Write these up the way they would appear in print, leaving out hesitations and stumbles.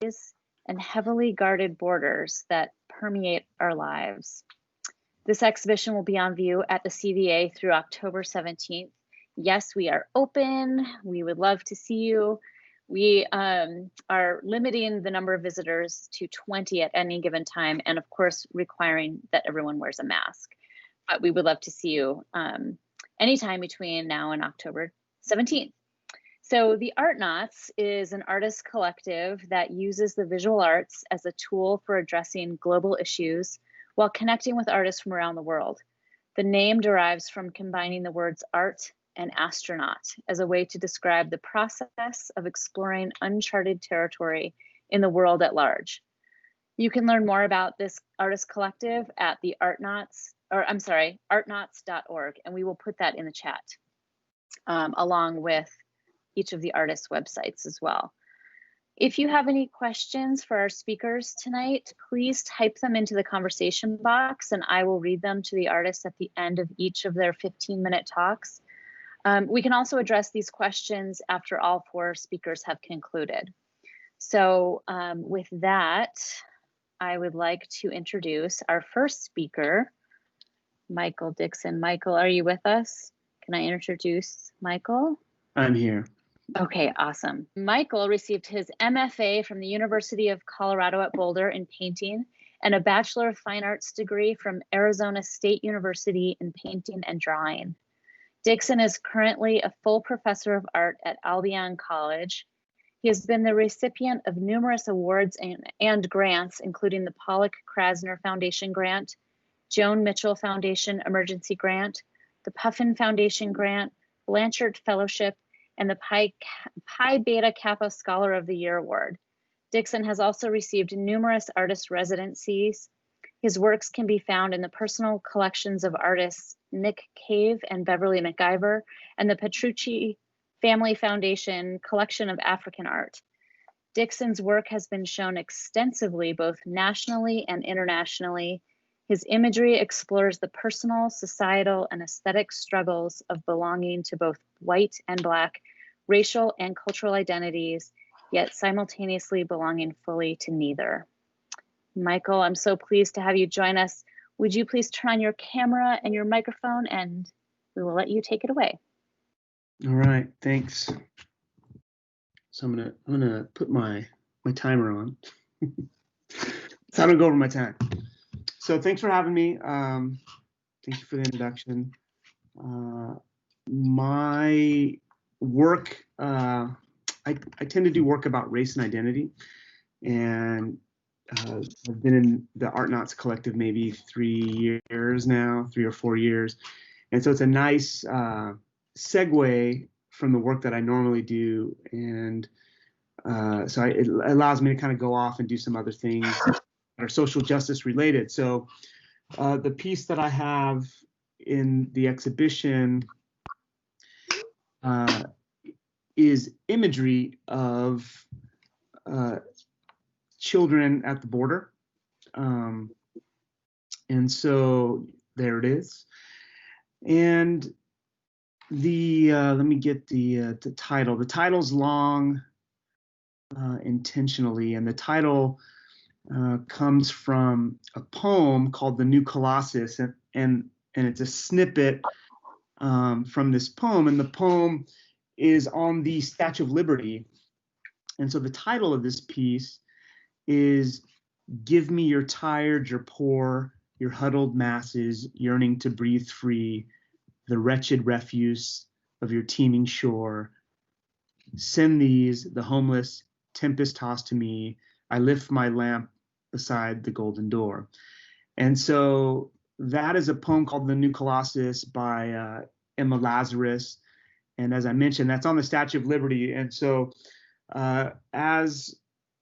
and heavily guarded borders that permeate our lives. This exhibition will be on view at the CVA through October 17th. Yes, we are open. We would love to see you. We are limiting the number of visitors to 20 at any given time, and of course, requiring that everyone wears a mask. But we would love to see you anytime between now and October 17th. So the Artnauts is an artist collective that uses the visual arts as a tool for addressing global issues while connecting with artists from around the world. The name derives from combining the words art and astronaut as a way to describe the process of exploring uncharted territory in the world at large. You can learn more about this artist collective at the artnauts.org, and we will put that in the chat along with each of the artists' websites as well. If you have any questions for our speakers tonight, please type them into the conversation box and I will read them to the artists at the end of each of their 15-minute talks. We can also address these questions after all 4 speakers have concluded. So with that, I would like to introduce our first speaker, Michael Dixon. Michael, are you with us? Can I introduce Michael? I'm here. Okay, awesome. Michael received his MFA from the University of Colorado at Boulder in painting and a Bachelor of Fine Arts degree from Arizona State University in painting and drawing. Dixon is currently a full professor of art at Albion College. He has been the recipient of numerous awards and grants, including the Pollock Krasner Foundation Grant, Joan Mitchell Foundation Emergency Grant, the Puffin Foundation Grant, Blanchard Fellowship, and the Pi Beta Kappa Scholar of the Year Award. Dixon has also received numerous artist residencies. His works can be found in the personal collections of artists Nick Cave and Beverly McIver, and the Petrucci Family Foundation Collection of African Art. Dixon's work has been shown extensively, both nationally and internationally. His imagery explores the personal, societal, and aesthetic struggles of belonging to both white and Black, racial and cultural identities, yet simultaneously belonging fully to neither. Michael, I'm so pleased to have you join us. Would you please turn on your camera and your microphone, and we will let you take it away. All right, thanks. So I'm gonna put my timer on. So I don't go over my time. So thanks for having me. Thank you for the introduction. My work, I tend to do work about race and identity, and I've been in the Artnauts collective maybe 3 years now, 3 or 4 years, and so it's a nice segue from the work that I normally do, and so it allows me to kind of go off and do some other things that are social justice related. So the piece that I have in the exhibition is imagery of children at the border. And so there it is. And the let me get the title. The title's long intentionally, and the title comes from a poem called The New Colossus, and it's a snippet from this poem, and the poem is on the Statue of Liberty. And so the title of this piece is "Give me your tired, your poor, your huddled masses yearning to breathe free, the wretched refuse of your teeming shore. Send these, the homeless, tempest tossed to me. I lift my lamp beside the golden door." And so that is a poem called The New Colossus by Emma Lazarus. And as I mentioned, that's on the Statue of Liberty. And so as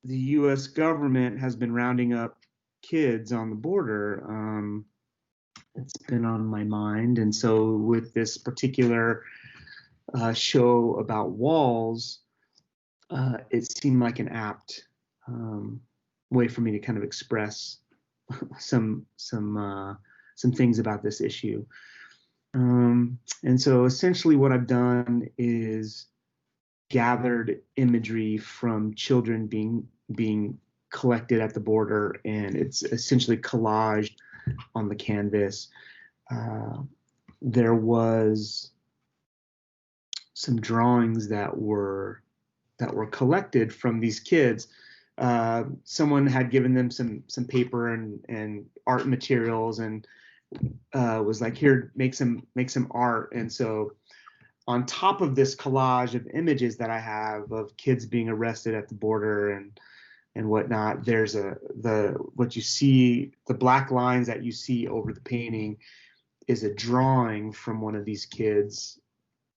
the US government has been rounding up kids on the border, it's been on my mind. And so with this particular show about walls, it seemed like an apt way for me to kind of express some things about this issue. And so essentially what I've done is gathered imagery from children being collected at the border, and it's essentially collaged on the canvas. There was some drawings that were collected from these kids. Someone had given them some paper and art materials, and was like, here, make some art. And so on top of this collage of images that I have of kids being arrested at the border and whatnot, there's what you see, the black lines that you see over the painting is a drawing from one of these kids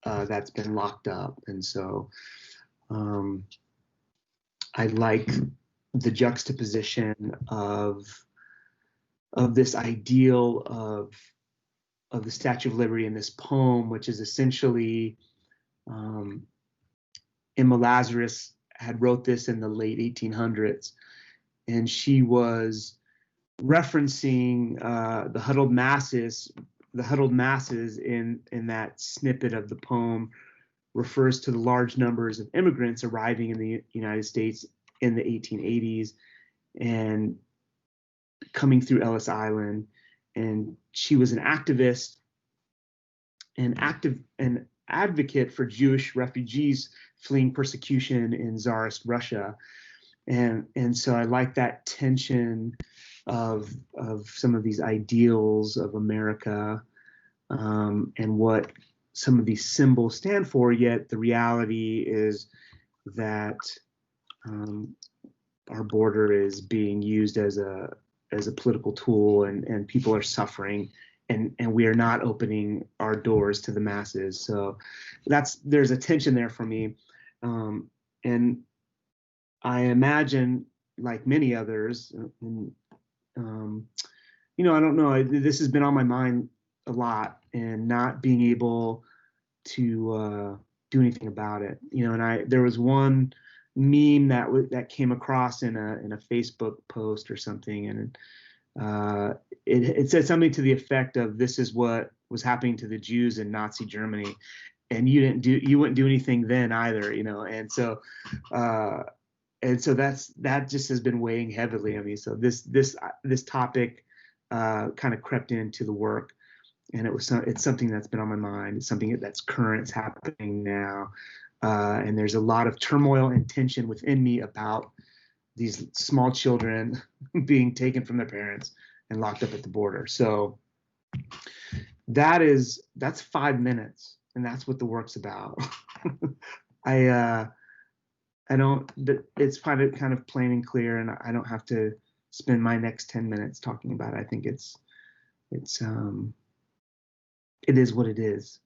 that's been locked up. And so I like the juxtaposition of this ideal of the Statue of Liberty in this poem, which is essentially, Emma Lazarus had wrote this in the late 1800s, and she was referencing the huddled masses. The huddled masses in that snippet of the poem refers to the large numbers of immigrants arriving in the United States in the 1880s and coming through Ellis Island. And she was an activist and an advocate for Jewish refugees fleeing persecution in Tsarist Russia. And so I like that tension of some of these ideals of America, and what some of these symbols stand for, yet the reality is that our border is being used as a political tool, and people are suffering, and we are not opening our doors to the masses. So there's a tension there for me. And I imagine, like many others, I don't know, this has been on my mind a lot, and not being able to do anything about it. And there was one meme that came across in a Facebook post or something, and it said something to the effect of, "This is what was happening to the Jews in Nazi Germany, and you wouldn't do anything then either," And so that just has been weighing heavily on me. So this topic kind of crept into the work, and it's something that's been on my mind. It's something that's current. It's happening now. And there's a lot of turmoil and tension within me about these small children being taken from their parents and locked up at the border. So that's 5 minutes, and that's what the work's about. It's kind of plain and clear, and I don't have to spend my next 10 minutes talking about it. I think it is what it is.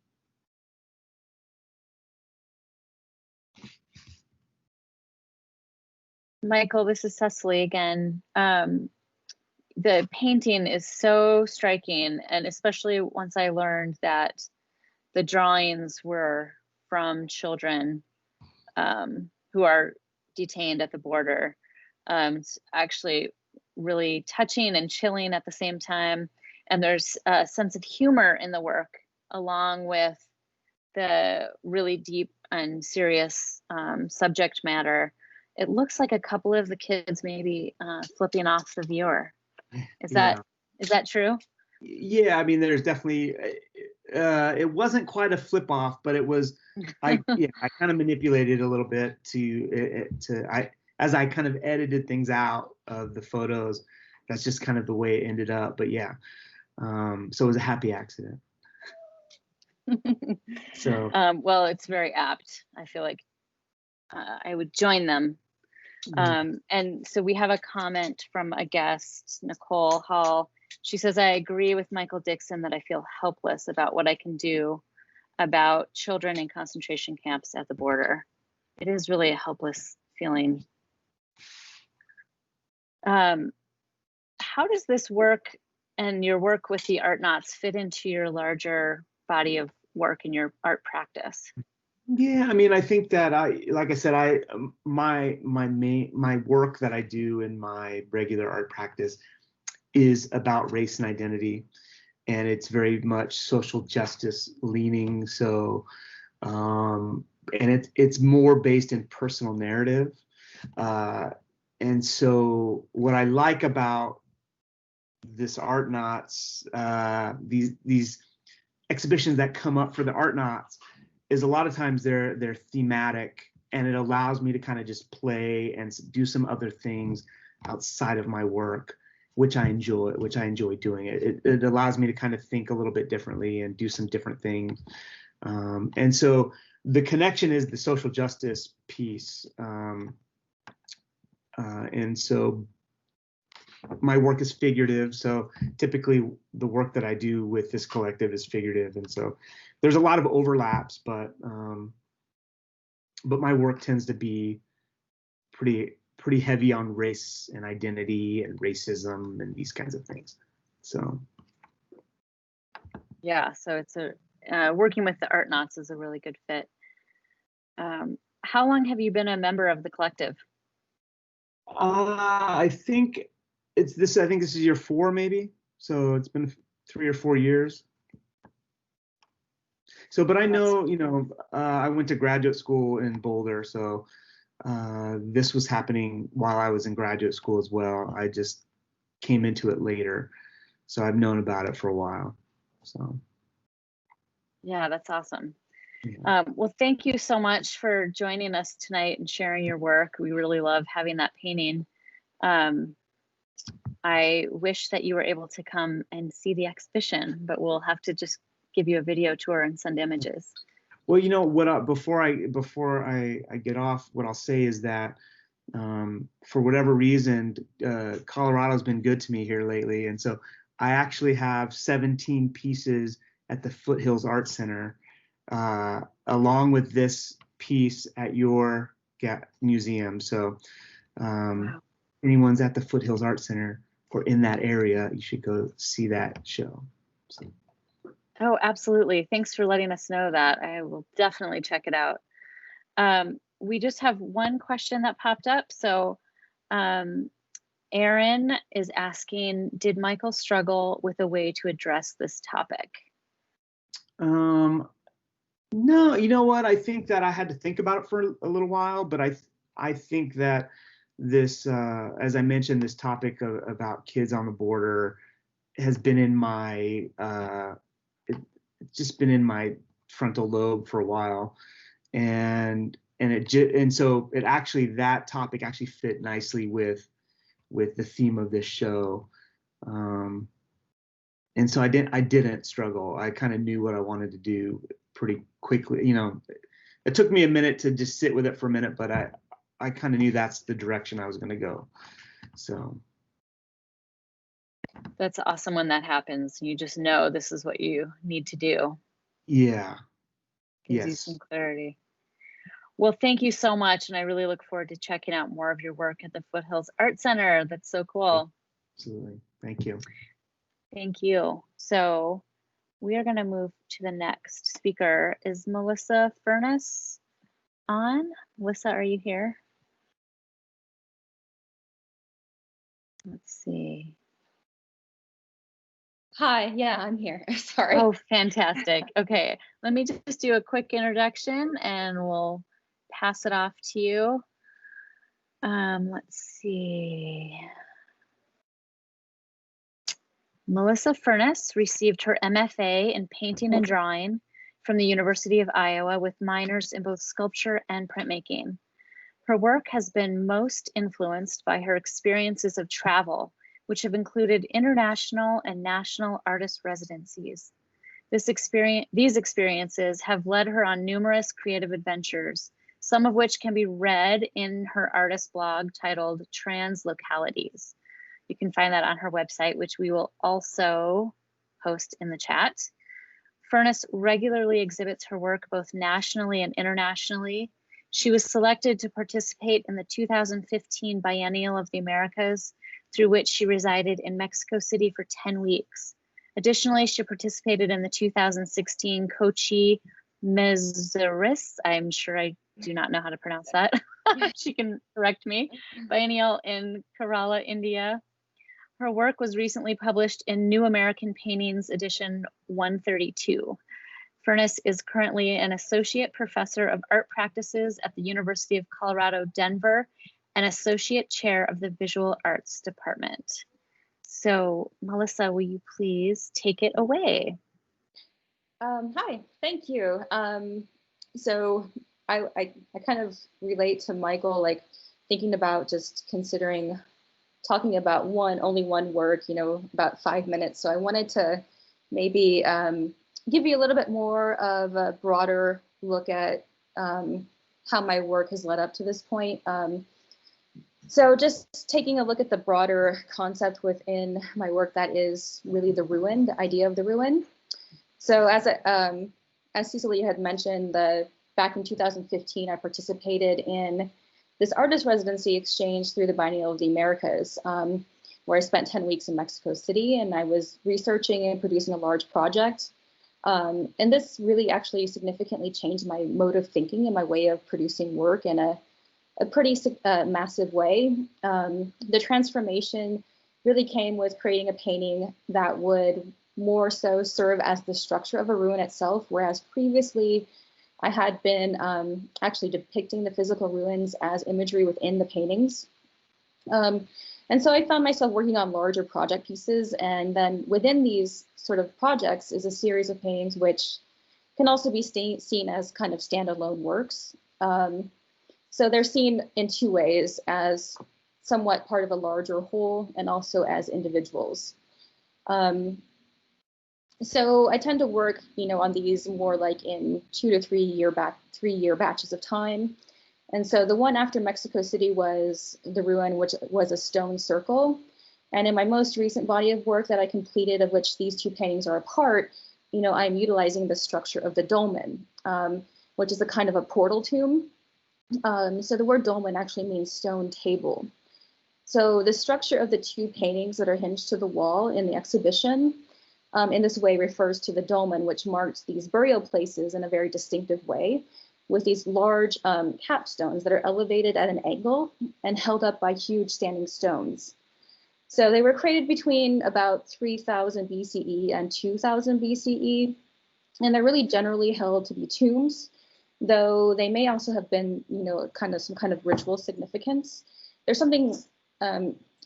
Michael, this is Cecily again. The painting is so striking, and especially once I learned that the drawings were from children who are detained at the border. It's actually really touching and chilling at the same time. And there's a sense of humor in the work, along with the really deep and serious subject matter. It looks like a couple of the kids maybe flipping off the viewer. Is that true? Yeah, I mean, there's definitely, it wasn't quite a flip off, but it was, I kind of manipulated a little bit as I kind of edited things out of the photos. That's just kind of the way it ended up. But yeah, so it was a happy accident. So well, it's very apt. I feel like I would join them. And so we have a comment from a guest, Nicole Hall. She says, "I agree with Michael Dixon that I feel helpless about what I can do about children in concentration camps at the border." It is really a helpless feeling. How does this work and your work with the Art Knots fit into your larger body of work in your art practice? Yeah, I mean, I think that like I said, my work that I do in my regular art practice is about race and identity, and it's very much social justice leaning. So and it's more based in personal narrative. And so what I like about this Art Knots, these exhibitions that come up for the Art Knots, is a lot of times they're thematic, and it allows me to kind of just play and do some other things outside of my work, which I enjoy doing. It allows me to kind of think a little bit differently and do some different things. And so the connection is the social justice piece. And so my work is figurative. So typically the work that I do with this collective is figurative. And so there's a lot of overlaps, but my work tends to be pretty heavy on race and identity and racism and these kinds of things. So yeah, so it's working with the Art Knots is a really good fit. How long have you been a member of the collective? I think this is year 4, maybe. So it's been 3 or 4 years. So, but I know, I went to graduate school in Boulder, so this was happening while I was in graduate school as well. I just came into it later, so I've known about it for a while. So yeah, that's awesome. yeah. Well, thank you so much for joining us tonight and sharing your work. We really love having that painting. I wish that you were able to come and see the exhibition, but we'll have to just give you a video tour and send images. Well, what before I get off, what I'll say is that for whatever reason, Colorado's been good to me here lately, and so I actually have 17 pieces at the Foothills Art Center, along with this piece at your museum. So Wow. anyone's at the Foothills Art Center or in that area, you should go see that show. So. Oh, absolutely. Thanks for letting us know that. I will definitely check it out. We just have one question that popped up. So Aaron is asking, did Michael struggle with a way to address this topic? No, you know what? I think that I had to think about it for a little while, but I think that this, as I mentioned, this topic about kids on the border has been in my, it's just been in my frontal lobe for a while, and so that topic actually fit nicely with the theme of this show. And so I didn't struggle. I kind of knew what I wanted to do pretty quickly. It took me a minute to just sit with it for a minute, but I kind of knew that's the direction I was going to go. So that's awesome when that happens. You just know this is what you need to do. Yeah. Gives you some clarity. Well, thank you so much, and I really look forward to checking out more of your work at the Foothills Art Center. That's so cool. Absolutely. Thank you. Thank you. So we are going to move to the next speaker. Is Melissa Furness on? Melissa, are you here? Let's see. Hi, yeah, I'm here. Sorry. Oh, fantastic. Okay, let me just do a quick introduction and we'll pass it off to you. Let's see. Melissa Furness received her MFA in painting and drawing from the University of Iowa with minors in both sculpture and printmaking. Her work has been most influenced by her experiences of travel, which have included international and national artist residencies. These experiences have led her on numerous creative adventures, some of which can be read in her artist blog titled Translocalities. You can find that on her website, which we will also post in the chat. Furness regularly exhibits her work both nationally and internationally. She was selected to participate in the 2015 Biennial of the Americas, through which she resided in Mexico City for 10 weeks. Additionally, she participated in the 2016 Kochi Mezeris, I'm sure I do not know how to pronounce that. She can correct me. Biennial in Kerala, India. Her work was recently published in New American Paintings edition 132. Furness is currently an associate professor of art practices at the University of Colorado, Denver, and associate chair of the visual arts department. So Melissa, will you please take it away? Hi, thank you. So I kind of relate to Michael, like thinking about just considering talking about only one work, about 5 minutes. So I wanted to maybe give you a little bit more of a broader look at how my work has led up to this point. So just taking a look at the broader concept within my work, that is really the ruin, the idea of the ruin. So as Cecily had mentioned, back in 2015, I participated in this artist residency exchange through the Biennial of the Americas, where I spent 10 weeks in Mexico City, and I was researching and producing a large project. And this really actually significantly changed my mode of thinking and my way of producing work in a pretty massive way. The transformation really came with creating a painting that would more so serve as the structure of a ruin itself, whereas previously I had been actually depicting the physical ruins as imagery within the paintings. And so I found myself working on larger project pieces, and then within these sort of projects is a series of paintings which can also be seen as kind of standalone works. So they're seen in two ways, as somewhat part of a larger whole and also as individuals. So I tend to work, on these more like in 2 to 3 year batches of time. And so the one after Mexico City was the ruin, which was a stone circle. And in my most recent body of work that I completed, of which these two paintings are a part, I'm utilizing the structure of the dolmen, which is a kind of a portal tomb. So the word dolmen actually means stone table. So the structure of the two paintings that are hinged to the wall in the exhibition in this way refers to the dolmen, which marks these burial places in a very distinctive way, with these large capstones that are elevated at an angle and held up by huge standing stones. So they were created between about 3000 BCE and 2000 BCE, and they're really generally held to be tombs, though they may also have been, some kind of ritual significance. There's something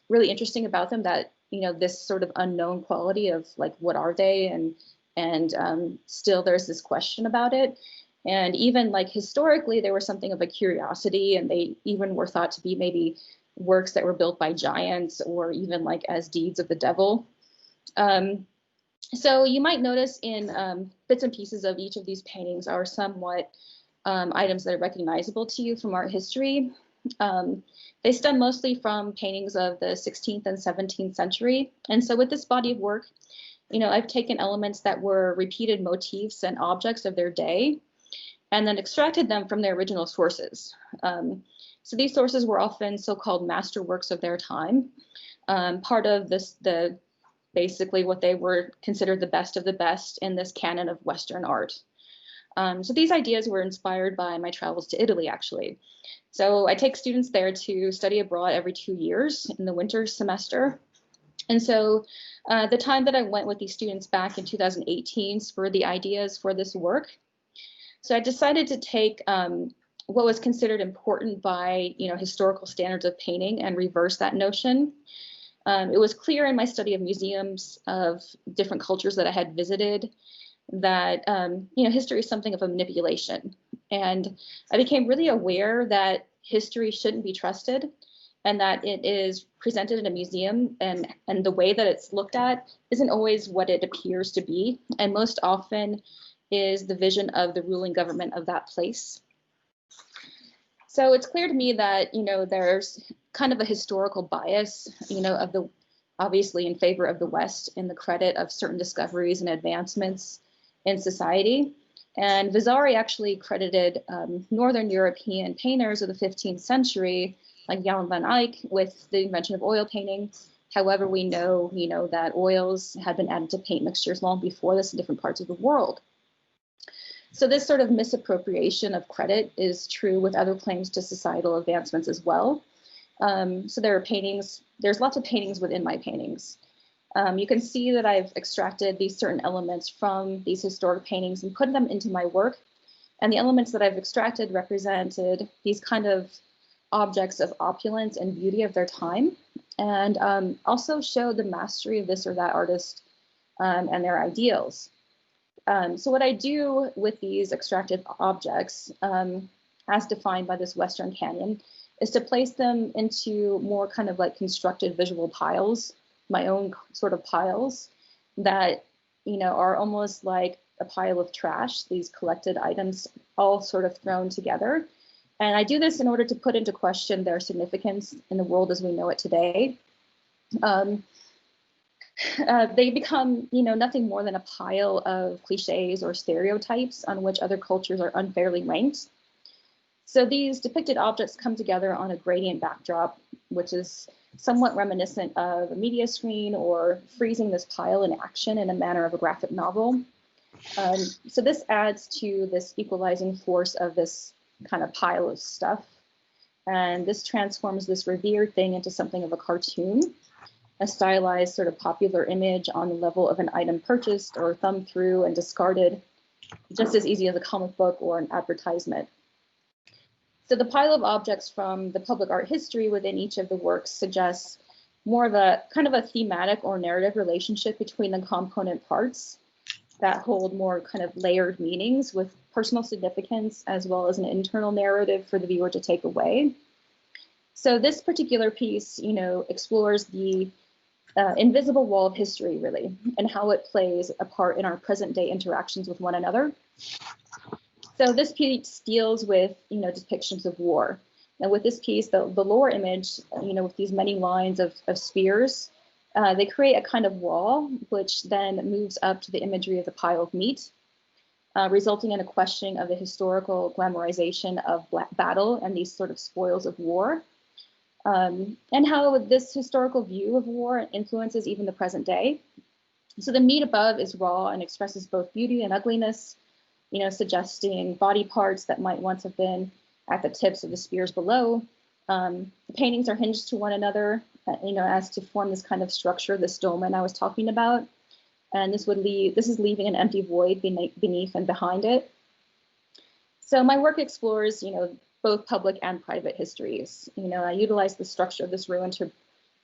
really interesting about them, that this sort of unknown quality of like, what are they? And still there's this question about it. And even like historically, there was something of a curiosity, and they even were thought to be maybe works that were built by giants, or even like as deeds of the devil. So you might notice in bits and pieces of each of these paintings are somewhat items that are recognizable to you from art history. They stem mostly from paintings of the 16th and 17th century. And so with this body of work, I've taken elements that were repeated motifs and objects of their day, and then extracted them from their original sources. So these sources were often so-called masterworks of their time, part of basically what they were considered the best of the best in this canon of Western art. So these ideas were inspired by my travels to Italy, actually. So I take students there to study abroad every 2 years in the winter semester. And so the time that I went with these students back in 2018 spurred the ideas for this work. So I decided to take what was considered important by historical standards of painting and reverse that notion. It was clear in my study of museums of different cultures that I had visited that history is something of a manipulation. And I became really aware that history shouldn't be trusted, and that it is presented in a museum, and the way that it's looked at isn't always what it appears to be, and most often is the vision of the ruling government of that place. So it's clear to me that there's kind of a historical bias, obviously in favor of the West in the credit of certain discoveries and advancements in society. And Vasari actually credited Northern European painters of the 15th century, like Jan van Eyck, with the invention of oil painting. However, we know, that oils had been added to paint mixtures long before this in different parts of the world. So this sort of misappropriation of credit is true with other claims to societal advancements as well. So there's lots of paintings within my paintings. You can see that I've extracted these certain elements from these historic paintings and put them into my work. And the elements that I've extracted represented these kind of objects of opulence and beauty of their time, and also showed the mastery of this or that artist and their ideals. So what I do with these extracted objects, as defined by this Western canon, is to place them into more kind of like constructed visual piles, my own sort of piles that, are almost like a pile of trash, these collected items all sort of thrown together. And I do this in order to put into question their significance in the world as we know it today. They become, nothing more than a pile of cliches or stereotypes on which other cultures are unfairly ranked. So these depicted objects come together on a gradient backdrop, which is somewhat reminiscent of a media screen or freezing this pile in action in a manner of a graphic novel. So this adds to this equalizing force of this kind of pile of stuff. And this transforms this revered thing into something of a cartoon, a stylized sort of popular image on the level of an item purchased or thumbed through and discarded, just as easy as a comic book or an advertisement. So the pile of objects from the public art history within each of the works suggests more of a kind of a thematic or narrative relationship between the component parts that hold more kind of layered meanings with personal significance, as well as an internal narrative for the viewer to take away. So this particular piece, explores the invisible wall of history, really, and how it plays a part in our present day interactions with one another. So this piece deals with, depictions of war. And with this piece, the lower image, with these many lines of spears, they create a kind of wall, which then moves up to the imagery of the pile of meat, resulting in a questioning of the historical glamorization of battle and these sort of spoils of war, and how this historical view of war influences even the present day. So the meat above is raw and expresses both beauty and ugliness, suggesting body parts that might once have been at the tips of the spears below. The paintings are hinged to one another, as to form this kind of structure, this dolmen I was talking about. And this is leaving an empty void beneath and behind it. So my work explores, both public and private histories. I utilize the structure of this ruin to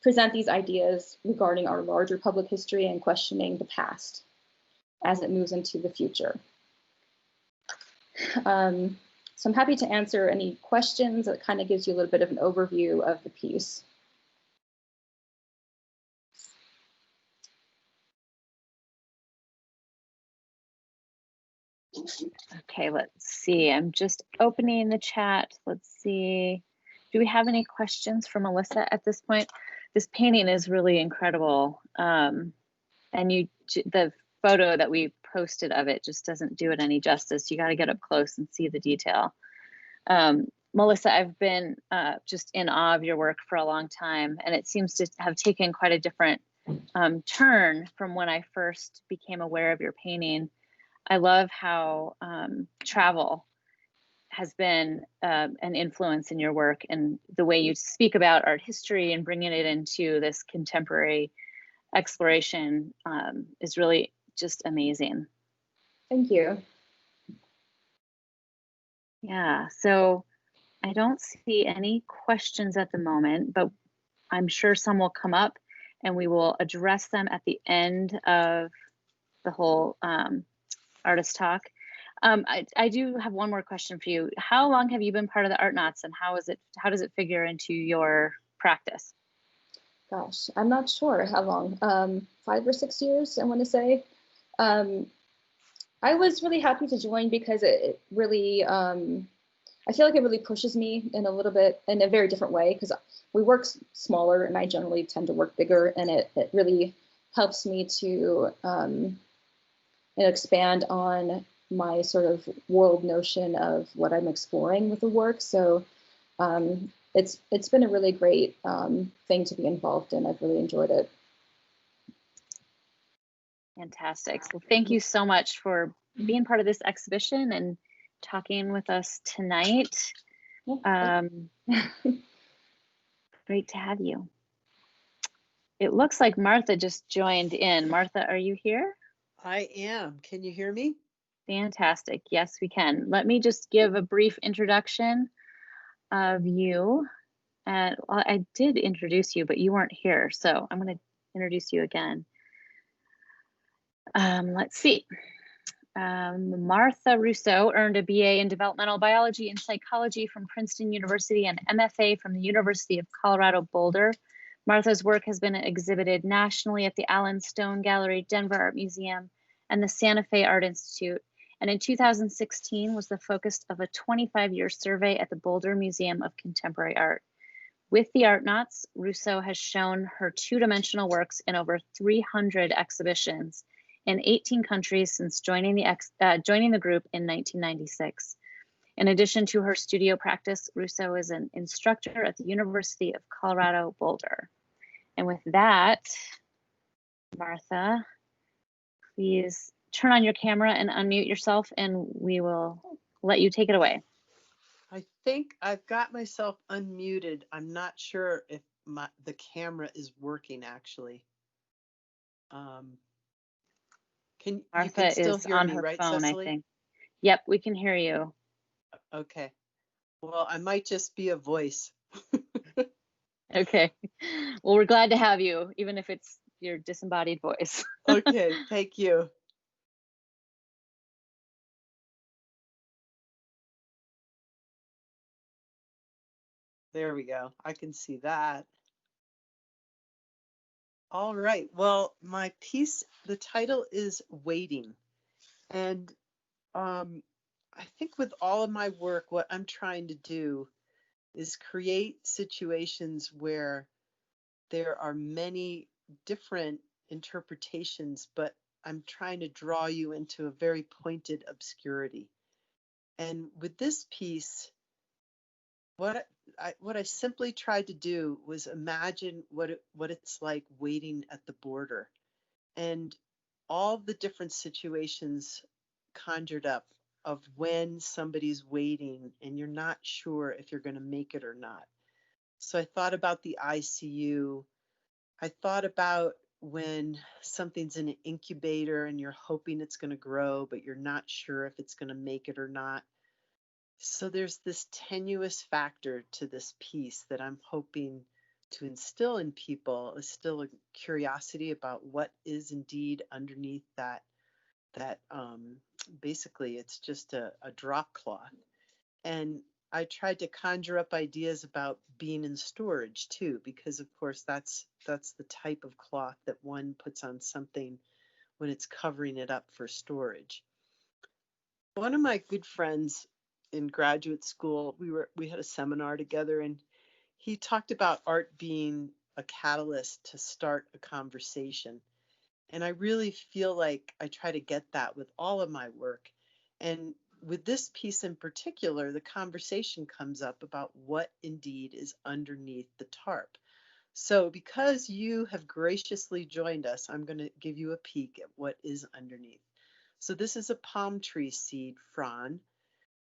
present these ideas regarding our larger public history and questioning the past as it moves into the future. So I'm happy to answer any questions. That kind of gives you a little bit of an overview of the piece. Okay, let's see. I'm just opening the chat. Let's see. Do we have any questions for Melissa at this point? This painting is really incredible. And the photo that we posted of it just doesn't do it any justice. You got to get up close and see the detail. Melissa, I've been just in awe of your work for a long time, and it seems to have taken quite a different turn from when I first became aware of your painting. I love how travel has been an influence in your work, and the way you speak about art history and bringing it into this contemporary exploration is really just amazing. Thank you. Yeah, so I don't see any questions at the moment, but I'm sure some will come up and we will address them at the end of the whole artist talk. I do have one more question for you. How long have you been part of the Art Knots, and how does it figure into your practice? Gosh, I'm not sure how long, 5 or 6 years, I want to say. I was really happy to join because it really, I feel like it really pushes me in a very different way, because we work smaller and I generally tend to work bigger, and it really helps me to expand on my sort of world notion of what I'm exploring with the work. So it's been a really great thing to be involved in. I've really enjoyed it. Fantastic. So thank you so much for being part of this exhibition and talking with us tonight. Great to have you. It looks like Martha just joined in. Martha, are you here? I am. Can you hear me? Fantastic. Yes, we can. Let me just give a brief introduction of you. And well, I did introduce you, but you weren't here. So I'm going to introduce you again. Let's see. Martha Russo earned a BA in developmental biology and psychology from Princeton University and MFA from the University of Colorado Boulder. Martha's work has been exhibited nationally at the Allen Stone Gallery, Denver Art Museum, and the Santa Fe Art Institute, and in 2016 was the focus of a 25-year survey at the Boulder Museum of Contemporary Art. With the Artnauts, Russo has shown her two-dimensional works in over 300 exhibitions in 18 countries since joining the group in 1996. In addition to her studio practice, Russo is an instructor at the University of Colorado Boulder. And with that, Martha, please turn on your camera and unmute yourself, and we will let you take it away. I think I've got myself unmuted. I'm not sure if the camera is working actually. You Martha still is hear on me, her right, phone, Cecily? I think. Yep, we can hear you. Okay. Well, I might just be a voice. Okay. Well, we're glad to have you, even if it's your disembodied voice. Okay, thank you. There we go. I can see that. All right. Well, my piece, the title is Waiting. And I think with all of my work, what I'm trying to do is create situations where there are many different interpretations, but I'm trying to draw you into a very pointed obscurity. And with this piece, what I simply tried to do was imagine what it's like waiting at the border, and all the different situations conjured up of when somebody's waiting and you're not sure if you're going to make it or not. So I thought about the ICU. I thought about when something's in an incubator and you're hoping it's going to grow, but you're not sure if it's going to make it or not. So there's this tenuous factor to this piece that I'm hoping to instill in people, is still a curiosity about what is indeed underneath that basically it's just a drop cloth. And I tried to conjure up ideas about being in storage too, because of course that's the type of cloth that one puts on something when it's covering it up for storage. One of my good friends in graduate school, we had a seminar together, and he talked about art being a catalyst to start a conversation. And I really feel like I try to get that with all of my work. And with this piece in particular, the conversation comes up about what indeed is underneath the tarp. So because you have graciously joined us, I'm going to give you a peek at what is underneath. So this is a palm tree seed frond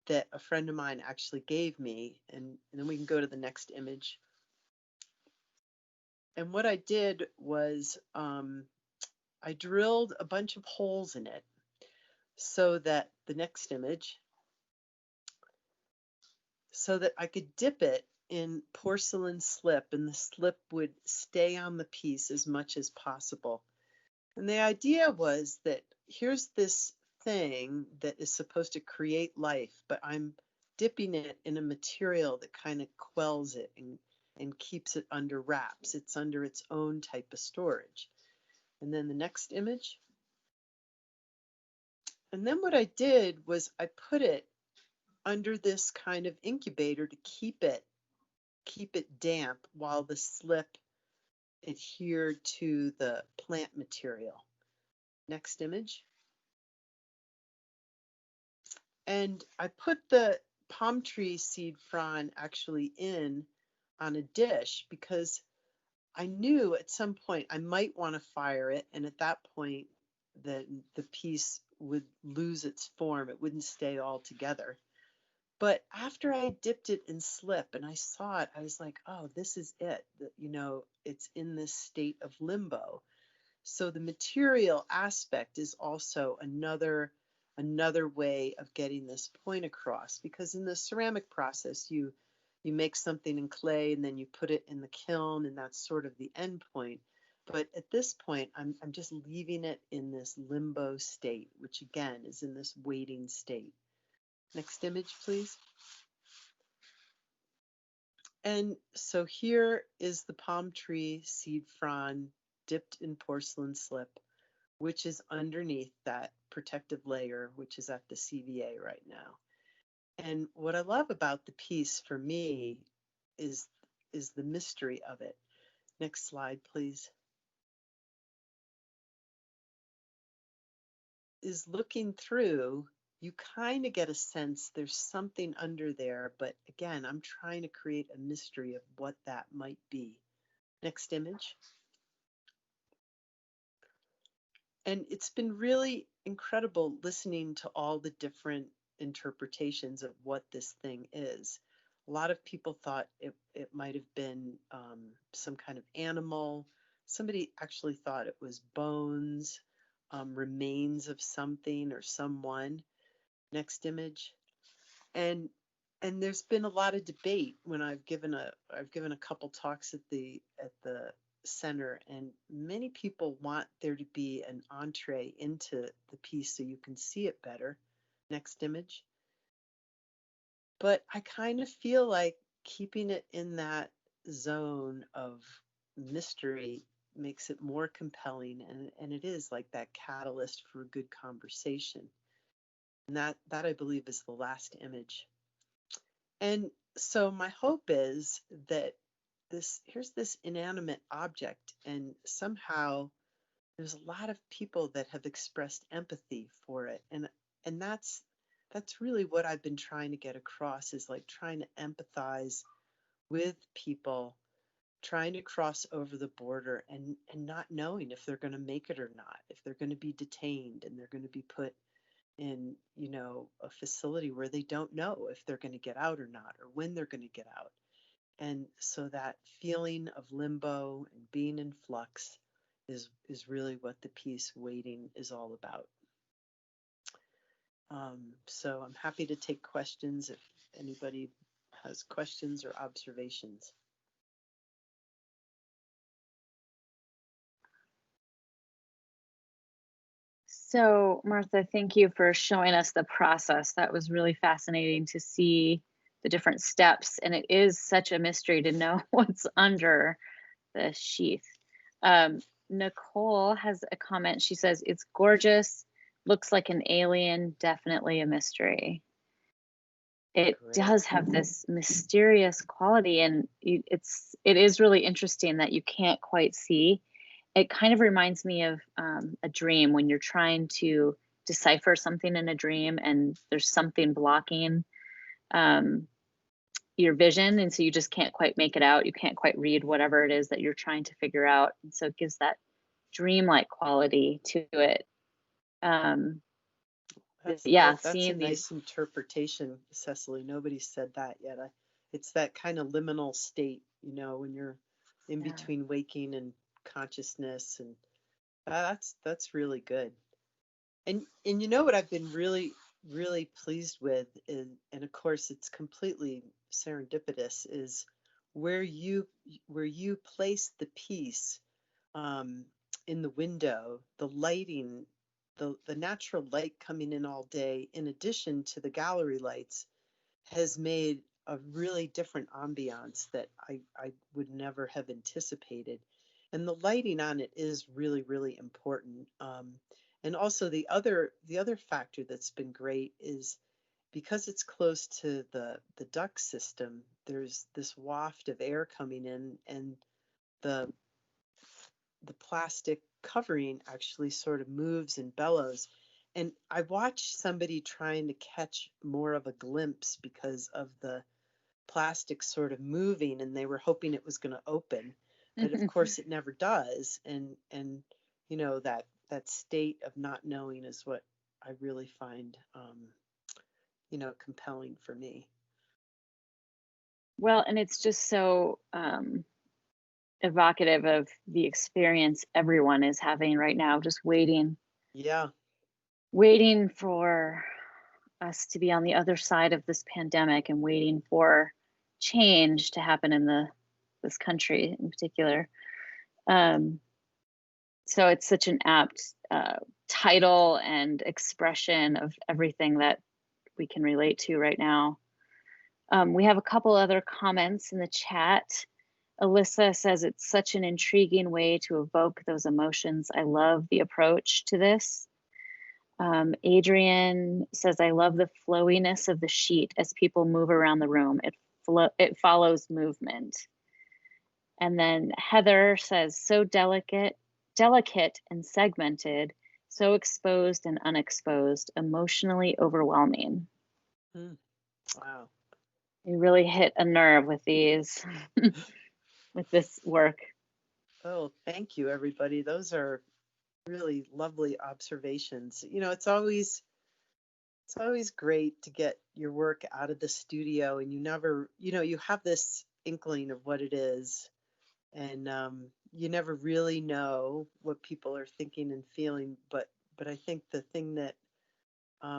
that a friend of mine actually gave me. And then we can go to the next image. And what I did was I drilled a bunch of holes in it so that the next image, so that I could dip it in porcelain slip and the slip would stay on the piece as much as possible. And the idea was that here's this thing that is supposed to create life, but I'm dipping it in a material that kind of quells it and keeps it under wraps. It's under its own type of storage. And then the next image. And then what I did was I put it under this kind of incubator to keep it damp while the slip adhered to the plant material. Next image. And I put the palm tree seed frond actually in on a dish because I knew at some point I might want to fire it, and at that point the piece would lose its form. It wouldn't stay all together. But after I dipped it in slip and I saw it, I was like, oh, this is it. It's in this state of limbo. So the material aspect is also another way of getting this point across, because in the ceramic process, you make something in clay and then you put it in the kiln, and that's sort of the end point. But at this point, I'm just leaving it in this limbo state, which again is in this waiting state. Next image, please. And so here is the palm tree seed frond dipped in porcelain slip, which is underneath that protective layer, which is at the CVA right now. And what I love about the piece for me is the mystery of it. Next slide, please. Is looking through, you kind of get a sense there's something under there, but again, I'm trying to create a mystery of what that might be. Next image. And it's been really incredible listening to all the different interpretations of what this thing is. A lot of people thought it might have been some kind of animal. Somebody actually thought it was bones, remains of something or someone. Next image. And there's been a lot of debate when I've given a couple talks at the center, and many people want there to be an entree into the piece so you can see it better. Next image. But I kind of feel like keeping it in that zone of mystery makes it more compelling, and it is like that catalyst for a good conversation. And that I believe is the last image. And so my hope is that here's this inanimate object, and somehow there's a lot of people that have expressed empathy for it. And that's really what I've been trying to get across, is like trying to empathize with people trying to cross over the border and not knowing if they're going to make it or not, if they're going to be detained and they're going to be put in, a facility where they don't know if they're going to get out or not, or when they're going to get out. And so that feeling of limbo and being in flux is really what the piece Waiting is all about. So I'm happy to take questions if anybody has questions or observations. So, Martha, thank you for showing us the process. That was really fascinating to see the different steps, and it is such a mystery to know what's under the sheath. Nicole has a comment. She says, it's gorgeous, looks like an alien, definitely a mystery. It Great. does have this mysterious quality, and it is really interesting that you can't quite see. It kind of reminds me of a dream, when you're trying to decipher something in a dream and there's something blocking your vision, and so you just can't quite make it out. You can't quite read whatever it is that you're trying to figure out, and so it gives that dreamlike quality to it. That's seeing a nice interpretation, Cecily. Nobody said that yet. It's that kind of liminal state, when you're in between waking and consciousness, and that's really good. And what I've been really, really pleased with is, and of course it's completely serendipitous, is where you place the piece in the window, the lighting, the natural light coming in all day, in addition to the gallery lights, has made a really different ambiance that I would never have anticipated. And the lighting on it is really, really important. And also the other factor that's been great is, because it's close to the duct system, there's this waft of air coming in, and the plastic covering actually sort of moves and bellows. And I watched somebody trying to catch more of a glimpse because of the plastic sort of moving, and they were hoping it was going to open, but of course it never does. And that state of not knowing is what I really find compelling for me. Well, and it's just so evocative of the experience everyone is having right now, just waiting Yeah. For us to be on the other side of this pandemic and waiting for change to happen in this country in particular. So it's such an apt title and expression of everything that we can relate to right now. We have a couple other comments in the chat. Alyssa says it's such an intriguing way to evoke those emotions. I love the approach to this. Adrian says, I love the flowiness of the sheet as people move around the room. It follows movement. And then Heather says, so delicate and segmented, so exposed and unexposed, emotionally overwhelming. Wow. You really hit a nerve with these, with this work. Oh, thank you, everybody. Those are really lovely observations. It's always great to get your work out of the studio, and you never, you have this inkling of what it is, and you never really know what people are thinking and feeling. But I think the thing that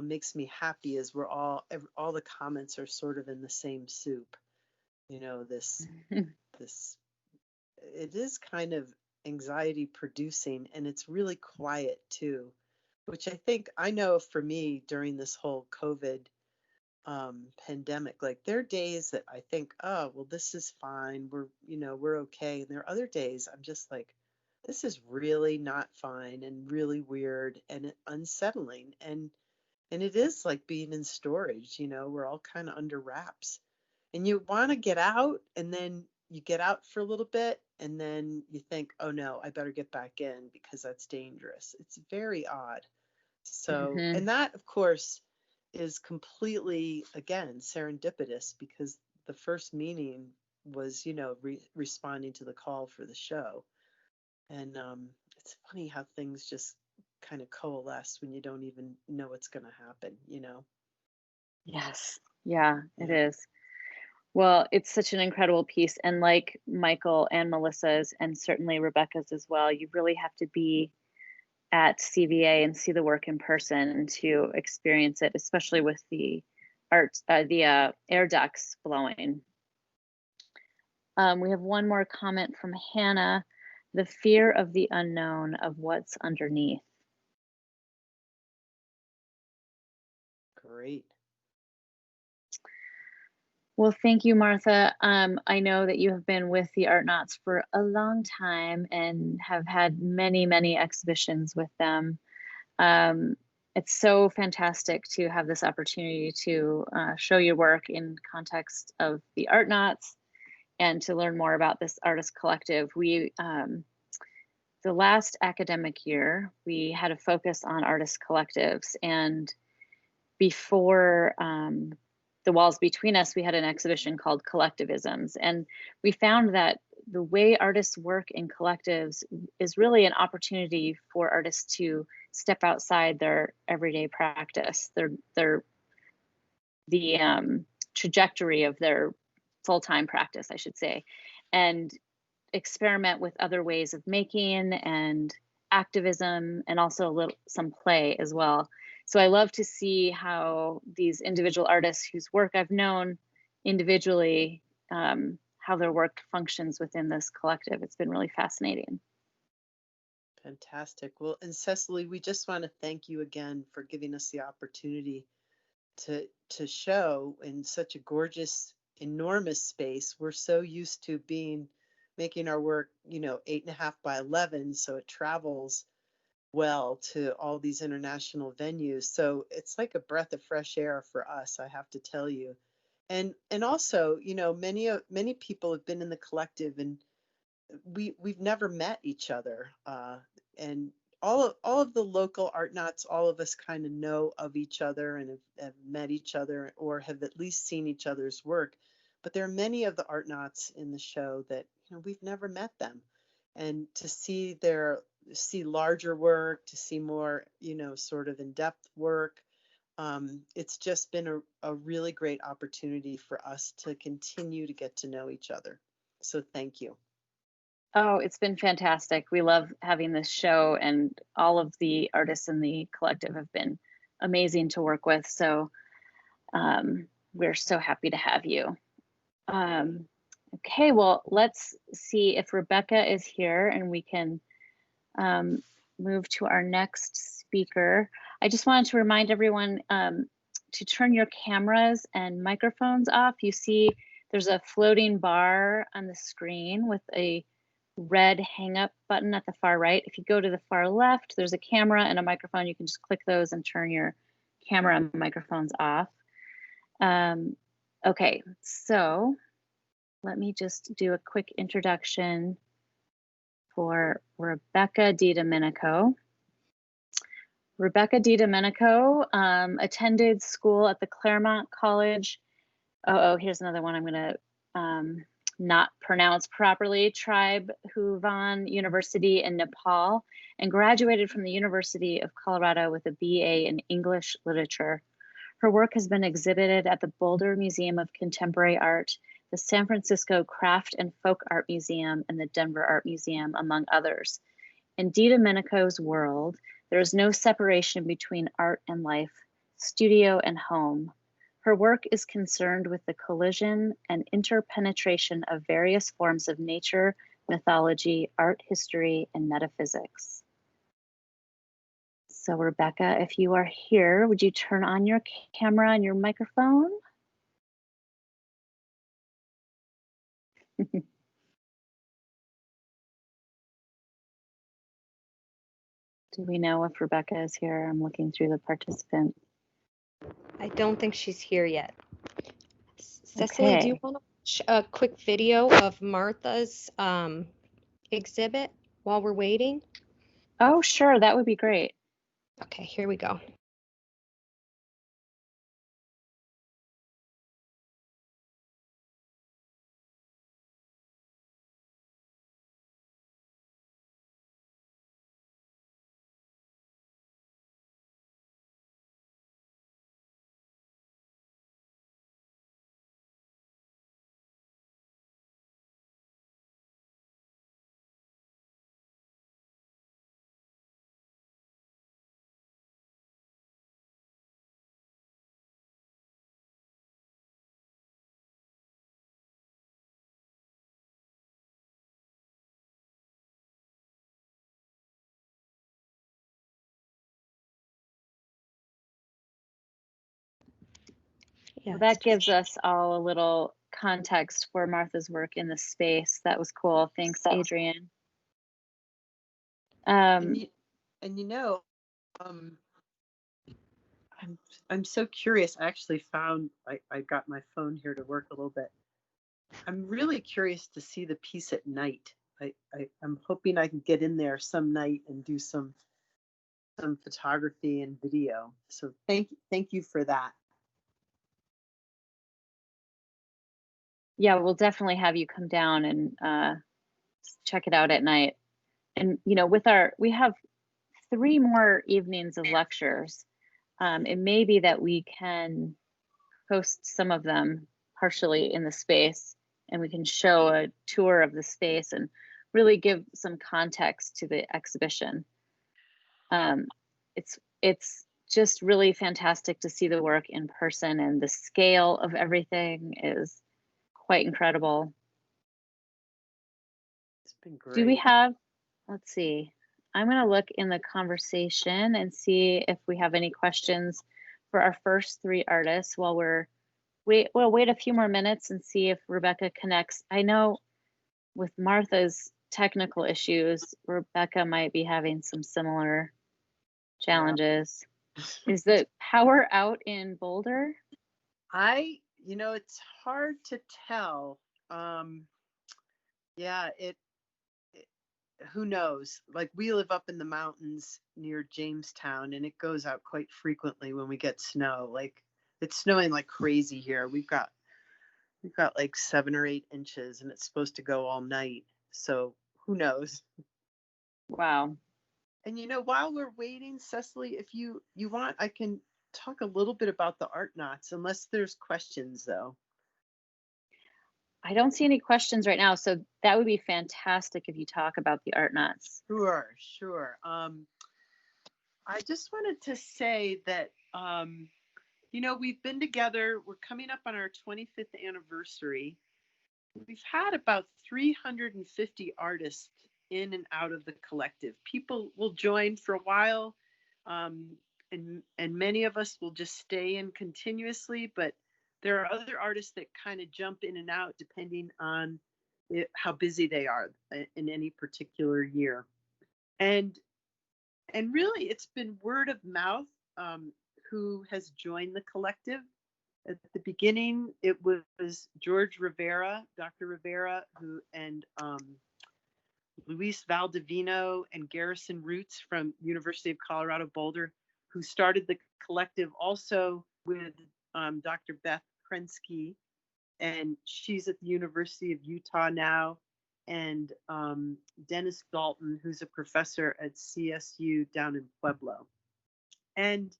makes me happy is all the comments are sort of in the same soup. This it is kind of anxiety producing, and it's really quiet too, which I know for me during this whole COVID pandemic. Like, there are days that I think, oh, well, this is fine, we're okay, and there are other days I'm just like, this is really not fine and really weird and unsettling, and it is like being in storage. We're all kind of under wraps, and you want to get out, and then you get out for a little bit, and then you think, oh no, I better get back in because that's dangerous. It's very odd. So, and that, of course, is completely, again, serendipitous, because the first meeting was, responding to the call for the show. And it's funny how things just kind of coalesce when you don't even know what's going to happen, Yes. Yeah, it is. Well, it's such an incredible piece. And like Michael and Melissa's, and certainly Rebecca's as well, you really have to be at CVA and see the work in person to experience it, especially with the air ducts blowing. We have one more comment from Hannah, the fear of the unknown, of what's underneath. Great. Well, thank you, Martha. I know that you have been with the Artnauts for a long time and have had many, many exhibitions with them. It's so fantastic to have this opportunity to show your work in context of the Artnauts and to learn more about this artist collective. The last academic year, we had a focus on artist collectives, and before the walls between us, we had an exhibition called Collectivisms, and we found that the way artists work in collectives is really an opportunity for artists to step outside their everyday practice, the trajectory of their full-time practice, I should say, and experiment with other ways of making and activism, and also some play as well. So I love to see how these individual artists whose work I've known individually, how their work functions within this collective. It's been really fascinating. Fantastic. Well, and Cecily, we just want to thank you again for giving us the opportunity to show in such a gorgeous, enormous space. We're so used to making our work, 8.5 by 11, so it travels well to all these international venues. So it's like a breath of fresh air for us, I have to tell you. And also, many people have been in the collective, and we've never met each other. And all of the local Artnauts, all of us kind of know of each other and have met each other, or have at least seen each other's work. But there are many of the Artnauts in the show that we've never met them, and to see larger work, to see more sort of in-depth work, it's just been a really great opportunity for us to continue to get to know each other. So thank you. Oh, it's been fantastic. We love having this show, and all of the artists in the collective have been amazing to work with. So we're so happy to have you. Okay, well, let's see if Rebecca is here and we can move to our next speaker. I just wanted to remind everyone to turn your cameras and microphones off. You see there's a floating bar on the screen with a red hang up button at the far right. If you go to the far left, there's a camera and a microphone. You can just click those and turn your camera and microphones off. Okay, so let me just do a quick introduction for Rebecca DiDomenico. Rebecca DiDomenico attended school at the Claremont College. Oh, here's another one I'm going to not pronounce properly. Tribe Huvan University in Nepal, and graduated from the University of Colorado with a BA in English Literature. Her work has been exhibited at the Boulder Museum of Contemporary Art, the San Francisco Craft and Folk Art Museum, and the Denver Art Museum, among others. In DiDomenico's world, there is no separation between art and life, studio and home. Her work is concerned with the collision and interpenetration of various forms of nature, mythology, art history, and metaphysics. So Rebecca, if you are here, would you turn on your camera and your microphone? Do we know if Rebecca is here? I'm looking through the participants. I don't think she's here yet. Cecily, do you want to watch a quick video of Martha's exhibit while we're waiting? Oh, sure. That would be great. Okay, here we go. Well, that gives us all a little context for Martha's work in the space. That was cool. Thanks, Adrian. And you know, I'm so curious. I actually found I got my phone here to work a little bit. I'm really curious to see the piece at night. I'm hoping I can get in there some night and do some photography and video. So thank you for that. Yeah, we'll definitely have you come down and check it out at night. And you know, we have 3 more evenings of lectures. It may be that we can host some of them partially in the space, and we can show a tour of the space and really give some context to the exhibition. It's just really fantastic to see the work in person, and the scale of everything is quite incredible. It's been great. Do we have, let's see, I'm going to look in the conversation and see if we have any questions for our first 3 artists while we'll wait a few more minutes and see if Rebecca connects. I know with Martha's technical issues, Rebecca might be having some similar challenges. Yeah. Is the power out in Boulder? It's hard to tell. Yeah, who knows? Like, we live up in the mountains near Jamestown, and it goes out quite frequently when we get snow. Like, it's snowing like crazy here. We've got like 7 or 8 inches, and it's supposed to go all night. So who knows? Wow. And while we're waiting, Cecily, if you want, I can talk a little bit about the art knots, unless there's questions though. I don't see any questions right now, so that would be fantastic if you talk about the art knots. Sure, sure. I just wanted to say that, you know, we've been together. We're coming up on our 25th anniversary. We've had about 350 artists in and out of the collective. People will join for a while, and many of us will just stay in continuously, but there are other artists that kind of jump in and out depending on how busy they are in any particular year. And really, it's been word of mouth who has joined the collective. At the beginning, it was George Rivera, Dr. Rivera, and Luis Valdivino and Garrison Roots from University of Colorado Boulder, who started the collective also with Dr. Beth Krensky, and she's at the University of Utah now, and Dennis Dalton, who's a professor at CSU down in Pueblo. And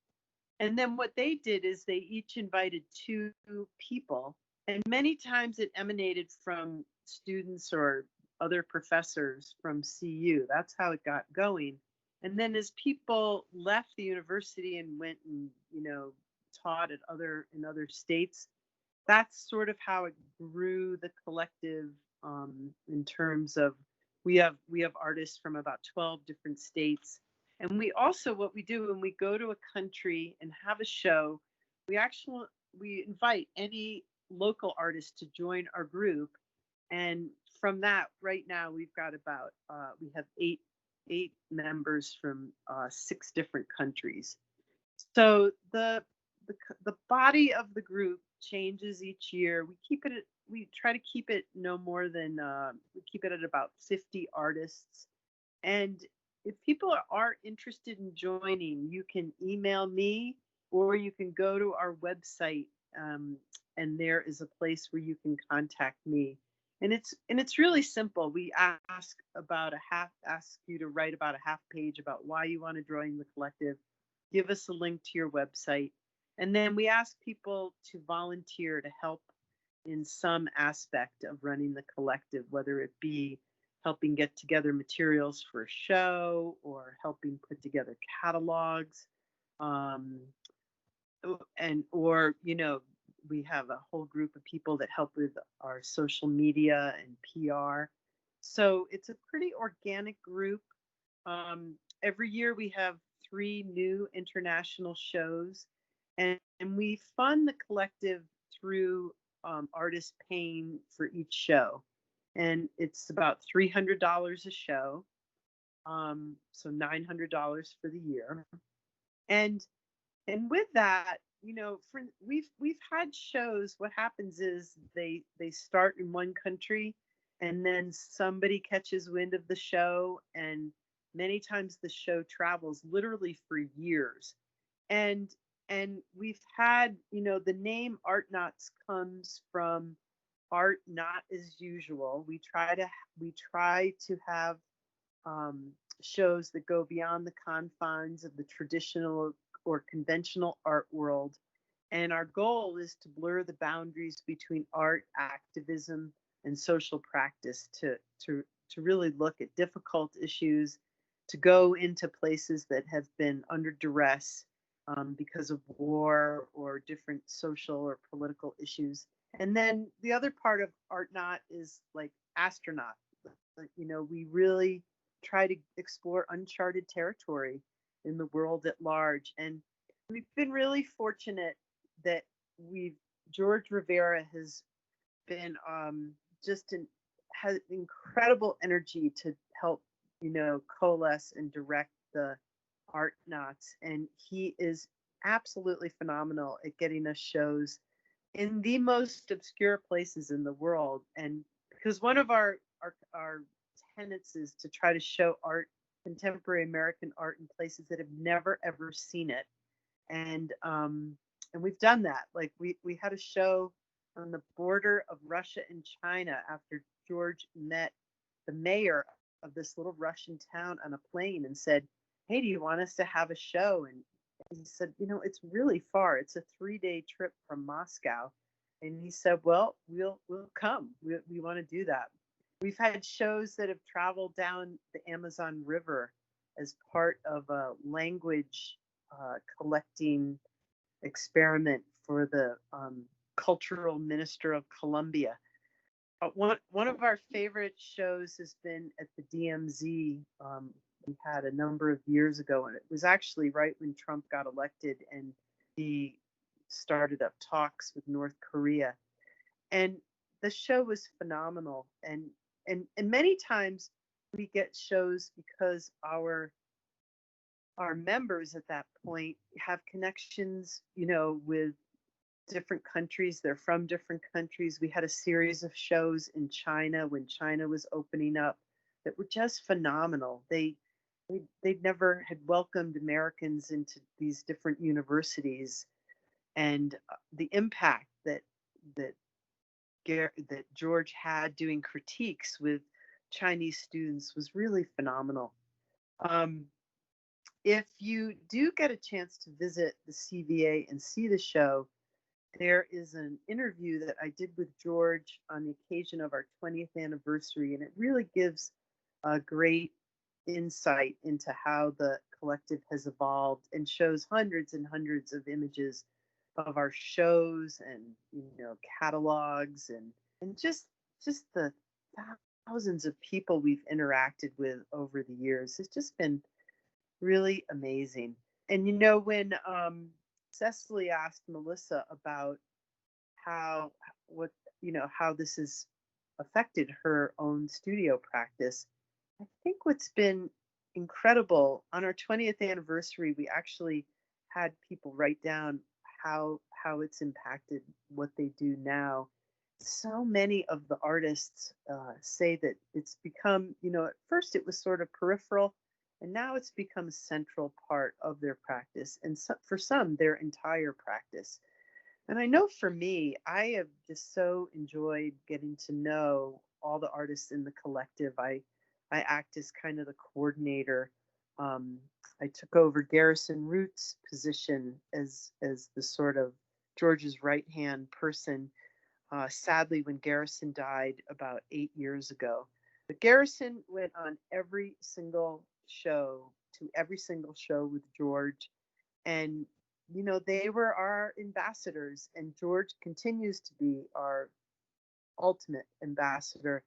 then what they did is they each invited 2 people, and many times it emanated from students or other professors from CU. That's how it got going. And then as people left the university and went and, you know, taught in other states, that's sort of how it grew the collective, in terms of we have artists from about 12 different states. And we also, what we do when we go to a country and have a show, we invite any local artist to join our group. And from that, right now we've got about we have eight members from 6 different countries. So the body of the group changes each year. We try to keep it no more than we keep it at about 50 artists. And if people are interested in joining, you can email me or you can go to our website, and there is a place where you can contact me. And it's really simple. We ask you to write about a half page about why you want to join the collective. Give us a link to your website. And then we ask people to volunteer to help in some aspect of running the collective, whether it be helping get together materials for a show or helping put together catalogs, or you know, we have a whole group of people that help with our social media and PR. So it's a pretty organic group. Every year we have 3 new international shows, and we fund the collective through artists paying for each show. And it's about $300 a show, so $900 for the year. And with that, you know, we've had shows. What happens is they start in one country, and then somebody catches wind of the show, and many times the show travels literally for years. And we've had, you know, the name Art Knots comes from art not as usual. We try to have shows that go beyond the confines of the traditional or conventional art world. And our goal is to blur the boundaries between art, activism, and social practice to really look at difficult issues, to go into places that have been under duress because of war or different social or political issues. And then the other part of Art Knot is like astronaut. You know, we really try to explore uncharted territory in the world at large. And we've been really fortunate that George Rivera has been has incredible energy to help, you know, coalesce and direct the Art Knots. And he is absolutely phenomenal at getting us shows in the most obscure places in the world. And because one of our tenets is to try to show art, contemporary American art, in places that have never ever seen it. And we've done that. Like we had a show on the border of Russia and China after George met the mayor of this little Russian town on a plane and said, "Hey, do you want us to have a show?" And he said, you know, it's really far. It's a 3-day trip from Moscow. And he said, well, we'll come. We want to do that. We've had shows that have traveled down the Amazon River as part of a language collecting experiment for the cultural minister of Colombia. One of our favorite shows has been at the DMZ. We had a number of years ago, and it was actually right when Trump got elected, and he started up talks with North Korea. And the show was phenomenal. And many times we get shows because our members at that point have connections, you know, with different countries. They're from different countries. We had a series of shows in China when China was opening up that were just phenomenal. They'd never had welcomed Americans into these different universities, and the impact that George had doing critiques with Chinese students was really phenomenal. If you do get a chance to visit the CVA and see the show, there is an interview that I did with George on the occasion of our 20th anniversary, and it really gives a great insight into how the collective has evolved and shows hundreds and hundreds of images of our shows and, you know, catalogs and just the thousands of people we've interacted with over the years. It's just been really amazing. And, you know, when Cecily asked Melissa about how this has affected her own studio practice, I think what's been incredible, on our 20th anniversary, we actually had people write down how it's impacted what they do now. So many of the artists say that it's become, you know, at first it was sort of peripheral, and now it's become a central part of their practice, and for some, their entire practice. And I know for me, I have just so enjoyed getting to know all the artists in the collective. I act as kind of the coordinator. I took over Garrison Root's position as the sort of George's right-hand person, sadly, when Garrison died about 8 years ago. But Garrison went on every single show with George, and you know, they were our ambassadors, and George continues to be our ultimate ambassador.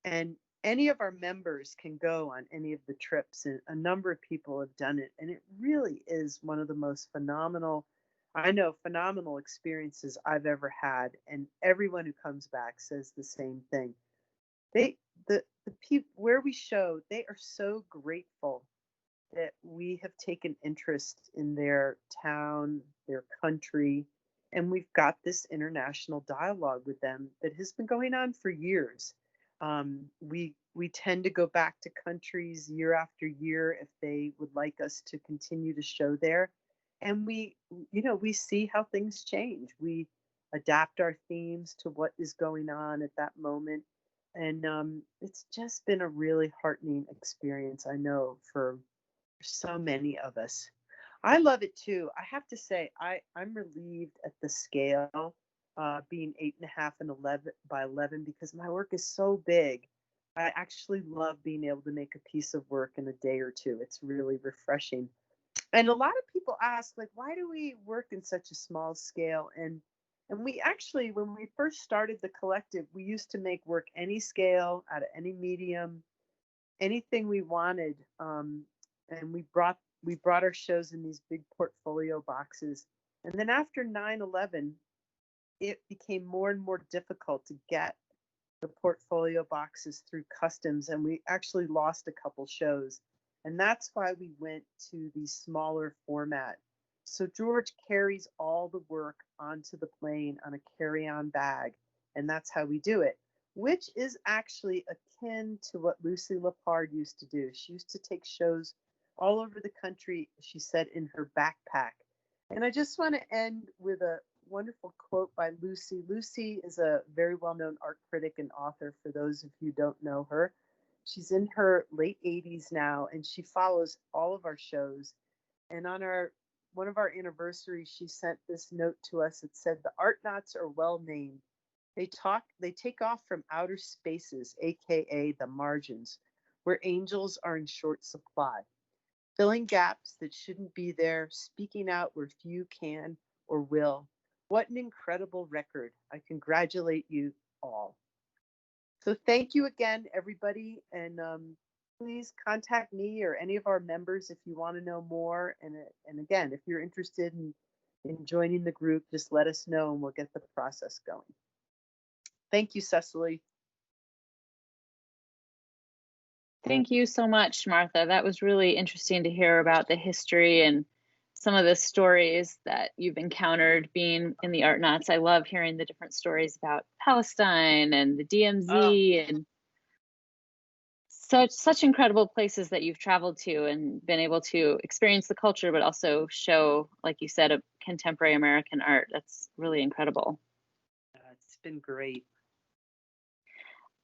And any of our members can go on any of the trips, and a number of people have done it, and it really is one of the most phenomenal experiences I've ever had. And everyone who comes back says the same thing. The people where we show, they are so grateful that we have taken interest in their town, their country, and we've got this international dialogue with them that has been going on for years. We tend to go back to countries year after year if they would like us to continue to show there, and we see how things change. We adapt our themes to what is going on at that moment, and it's just been a really heartening experience, I know, for so many of us. I love it too. I have to say, I'm relieved at the scale, being 8.5 and 11 by 11, because my work is so big. I actually love being able to make a piece of work in a day or two. It's really refreshing. And a lot of people ask, like, why do we work in such a small scale? And we actually, when we first started the collective, we used to make work any scale, out of any medium, anything we wanted. And we brought our shows in these big portfolio boxes. And then after 9/11, it became more and more difficult to get the portfolio boxes through customs, and we actually lost a couple shows. And that's why we went to the smaller format. So George carries all the work onto the plane on a carry-on bag, and that's how we do it, which is actually akin to what Lucy Lepard used to do. She used to take shows all over the country, she said, in her backpack. And I just want to end with a wonderful quote by Lucy. Lucy is a very well-known art critic and author, for those of you who don't know her. She's in her late 80s now, and she follows all of our shows. And on our one of our anniversaries, she sent this note to us. It said, "The art knots are well named. They take off from outer spaces, aka the margins, where angels are in short supply, filling gaps that shouldn't be there, speaking out where few can or will. What an incredible record. I congratulate you all." So thank you again, everybody. And please contact me or any of our members if you want to know more. And again, if you're interested in joining the group, just let us know and we'll get the process going. Thank you, Cecily. Thank you so much, Martha. That was really interesting to hear about the history and some of the stories that you've encountered being in the Art Knots. I love hearing the different stories about Palestine and the DMZ and such incredible places that you've traveled to and been able to experience the culture, but also show, like you said, a contemporary American art. That's really incredible. It's been great.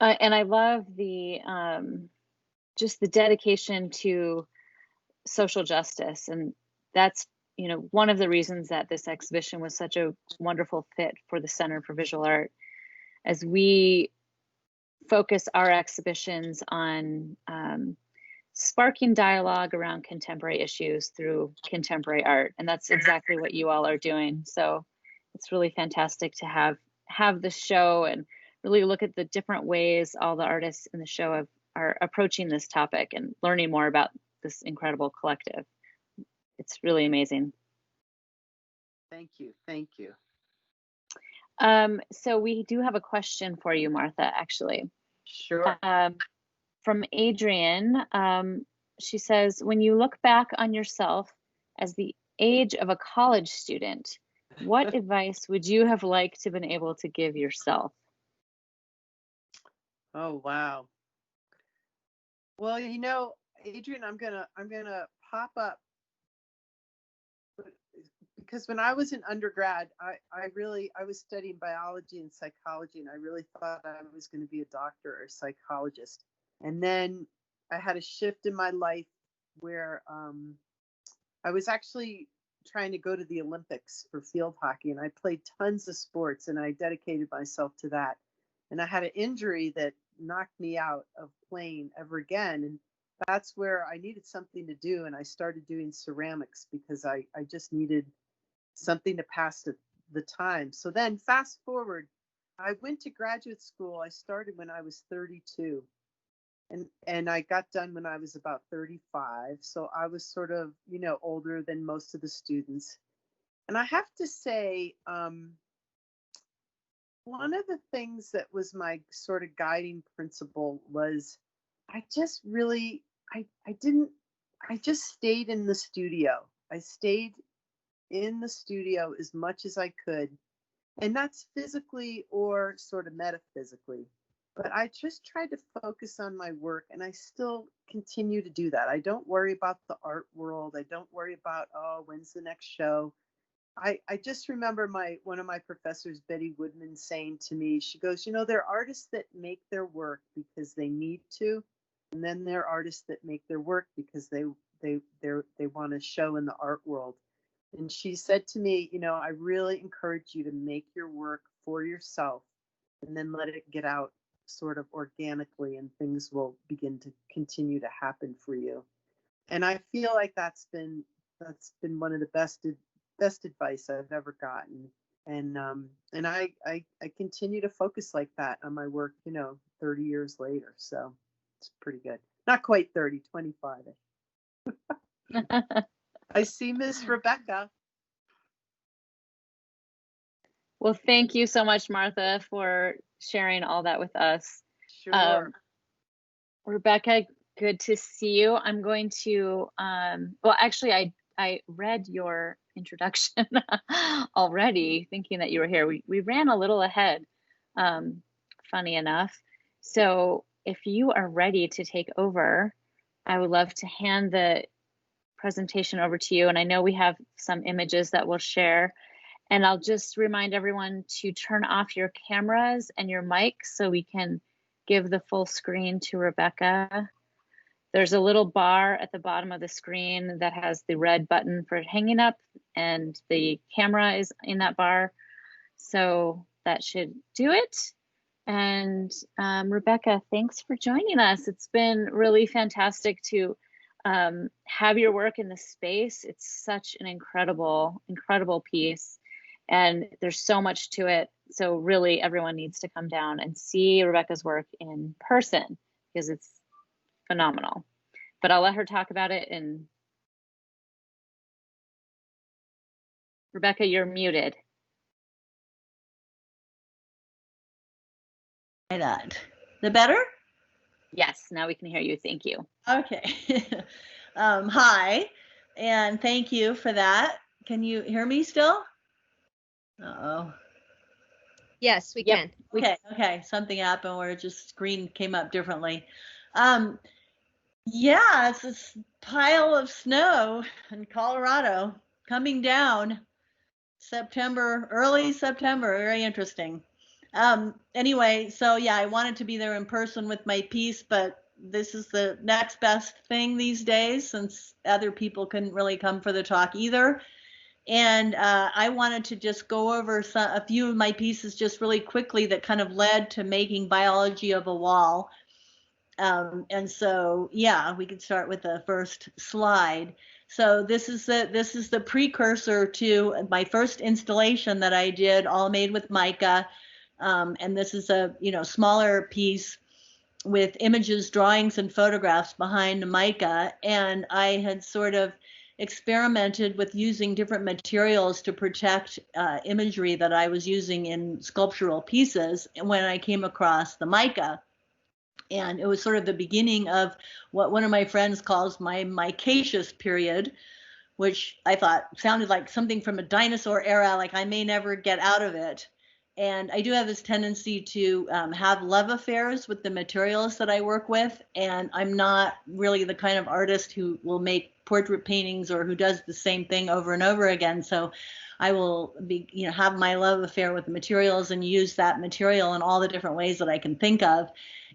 And I love the just the dedication to social justice, and that's one of the reasons that this exhibition was such a wonderful fit for the Center for Visual Art, as we focus our exhibitions on sparking dialogue around contemporary issues through contemporary art, and that's exactly what you all are doing. So it's really fantastic to have the show and really look at the different ways all the artists in the show are approaching this topic and learning more about this incredible collective. It's really amazing. Thank you. Thank you. So we do have a question for you, Martha, actually. Sure. From Adrian. She says, when you look back on yourself as the age of a college student, what advice would you have liked to have been able to give yourself? Oh, wow. Well, Adrian, I'm gonna pop up, because when I was in undergrad, I was studying biology and psychology, and I really thought I was going to be a doctor or a psychologist. And then I had a shift in my life where I was actually trying to go to the Olympics for field hockey, and I played tons of sports, and I dedicated myself to that. And I had an injury that knocked me out of playing ever again. And that's where I needed something to do. And I started doing ceramics because I just needed something to pass the time. So then fast forward, I went to graduate school. I started when I was 32. And I got done when I was about 35. So I was sort of, older than most of the students. And I have to say, one of the things that was my sort of guiding principle was I just stayed in the studio. I stayed in the studio as much as I could. And that's physically or sort of metaphysically. But I just tried to focus on my work, and I still continue to do that. I don't worry about the art world. I don't worry about, when's the next show. I just remember one of my professors, Betty Woodman, saying to me, she goes, there are artists that make their work because they need to, and then there are artists that make their work because they want to show in the art world. And she said to me, I really encourage you to make your work for yourself and then let it get out sort of organically, and things will begin to continue to happen for you. And I feel like that's been one of the best advice I've ever gotten. And I continue to focus like that on my work, 30 years later. So it's pretty good. Not quite 30, 25. I see Miss Rebecca. Well, thank you so much, Martha, for sharing all that with us. Sure. Rebecca, good to see you. I'm going to, well, actually, I read your introduction already, thinking that you were here. We ran a little ahead, funny enough. So if you are ready to take over, I would love to hand the presentation over to you. And I know we have some images that we'll share. And I'll just remind everyone to turn off your cameras and your mics so we can give the full screen to Rebecca. There's a little bar at the bottom of the screen that has the red button for hanging up, and the camera is in that bar. So that should do it. And Rebecca, thanks for joining us. It's been really fantastic to have your work in this space. It's such an incredible, incredible piece. And there's so much to it. So really everyone needs to come down and see Rebecca's work in person because it's phenomenal. But I'll let her talk about it. And Rebecca, you're muted. Why not? The better? Yes, now we can hear you. Thank you. Okay. Hi, and thank you for that. Can you hear me still? Uh-oh. Yes, we can. Okay. Something happened where just screen came up differently. Yeah, it's this pile of snow in Colorado coming down early September. Very interesting. Anyway, so yeah, I wanted to be there in person with my piece, but this is the next best thing these days since other people couldn't really come for the talk either. And I wanted to just go over a few of my pieces just really quickly that kind of led to making biology of a wall. And so, yeah, we could start with the first slide. So this is the precursor to my first installation that I did, all made with mica. And this is a smaller piece with images, drawings, and photographs behind the mica. And I had sort of experimented with using different materials to protect imagery that I was using in sculptural pieces when I came across the mica. And it was sort of the beginning of what one of my friends calls my micaceous period, which I thought sounded like something from a dinosaur era, like I may never get out of it. And I do have this tendency to have love affairs with the materials that I work with. And I'm not really the kind of artist who will make portrait paintings or who does the same thing over and over again. So I will have my love affair with the materials and use that material in all the different ways that I can think of.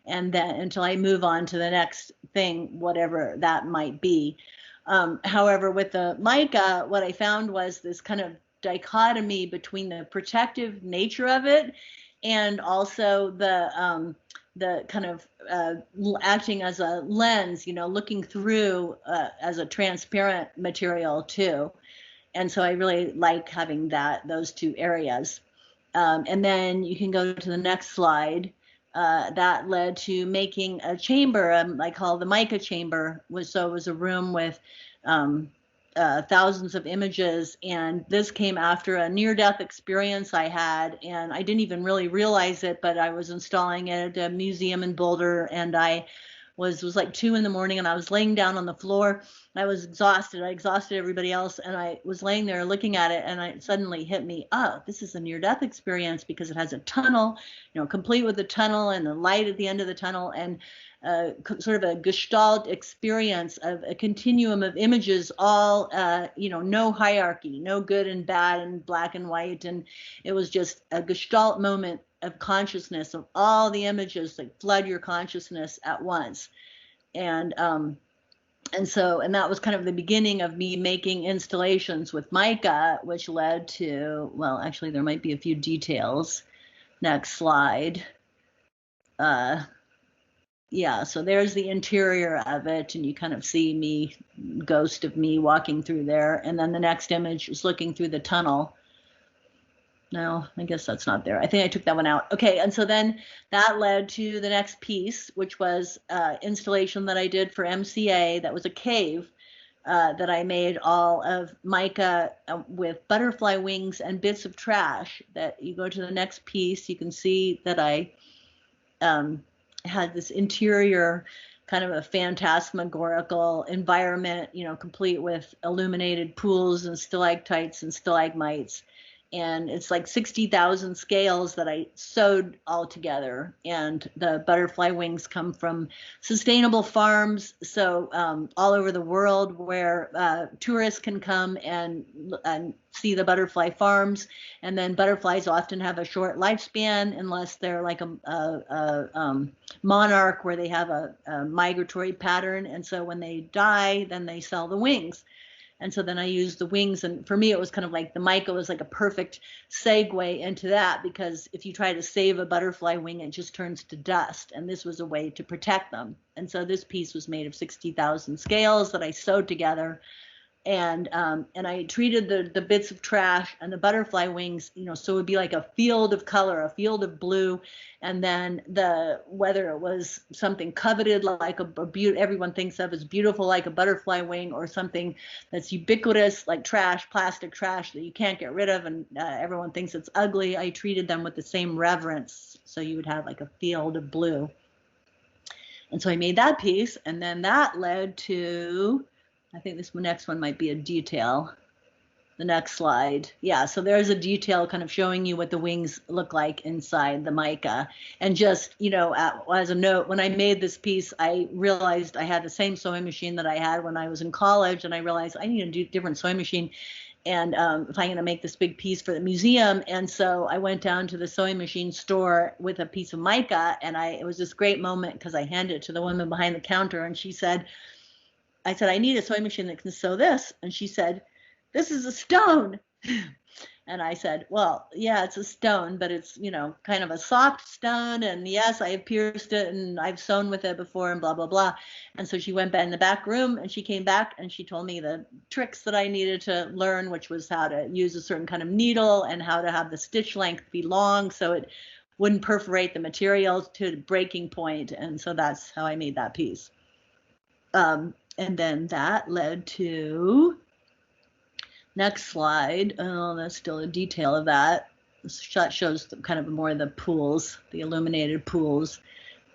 And then until I move on to the next thing, whatever that might be. However, with the mica, what I found was this kind of dichotomy between the protective nature of it and also the kind of acting as a lens, looking through as a transparent material too. And so I really like having those two areas. And then you can go to the next slide. That led to making a chamber I call the mica chamber. So it was a room with thousands of images, and this came after a near-death experience I had, and I didn't even really realize it, but I was installing it at a museum in Boulder, and I was like 2 a.m, and I was laying down on the floor. I was exhausted. I exhausted everybody else, and I was laying there looking at it, and it suddenly hit me, oh, this is a near-death experience because it has a tunnel, complete with a tunnel and the light at the end of the tunnel, and sort of a gestalt experience of a continuum of images, all, no hierarchy, no good and bad and black and white. And it was just a gestalt moment of consciousness of all the images that flood your consciousness at once. And that was kind of the beginning of me making installations with mica, which led to, well, actually, there might be a few details. Next slide. Yeah, so there's the interior of it, and you kind of see me, ghost of me walking through there. And then the next image is looking through the tunnel. No, I guess that's not there. I think I took that one out. Okay, and so then that led to the next piece, which was installation that I did for MCA. That was a cave that I made all of mica with butterfly wings and bits of trash. That you go to the next piece, you can see that I had this interior kind of a phantasmagorical environment, complete with illuminated pools and stalactites and stalagmites. and it's like 60,000 scales that I sewed all together. And the butterfly wings come from sustainable farms, so all over the world, where tourists can come and see the butterfly farms. And then butterflies often have a short lifespan unless they're like a monarch where they have a migratory pattern. And so when they die, then they sell the wings. And so then I used the wings, and for me it was kind of like the mica was like a perfect segue into that, because if you try to save a butterfly wing, it just turns to dust, and this was a way to protect them. And so this piece was made of 60,000 scales that I sewed together, and I treated the bits of trash and the butterfly wings, so it would be like a field of color, a field of blue. And then whether it was something coveted like everyone thinks of as beautiful like a butterfly wing, or something that's ubiquitous like trash, plastic trash that you can't get rid of, and everyone thinks it's ugly, I treated them with the same reverence. So you would have like a field of blue. And so I made that piece, and then that led to, I think this next one might be a detail. The next slide. Yeah, so there's a detail kind of showing you what the wings look like inside the mica. And just, as a note, when I made this piece, I realized I had the same sewing machine that I had when I was in college, and I realized I need a different sewing machine. And if I'm going to make this big piece for the museum. And so I went down to the sewing machine store with a piece of mica, and it was this great moment because I handed it to the woman behind the counter, and I said, I need a sewing machine that can sew this. And she said, this is a stone. And I said, well, yeah, it's a stone, but it's, kind of a soft stone. And yes, I have pierced it and I've sewn with it before and blah, blah, blah. And so she went back in the back room, and she came back and she told me the tricks that I needed to learn, which was how to use a certain kind of needle and how to have the stitch length be long so it wouldn't perforate the material to the breaking point. And so that's how I made that piece. And then that led to, next slide. Oh, that's still a detail of that. This shot shows kind of more of the pools, the illuminated pools,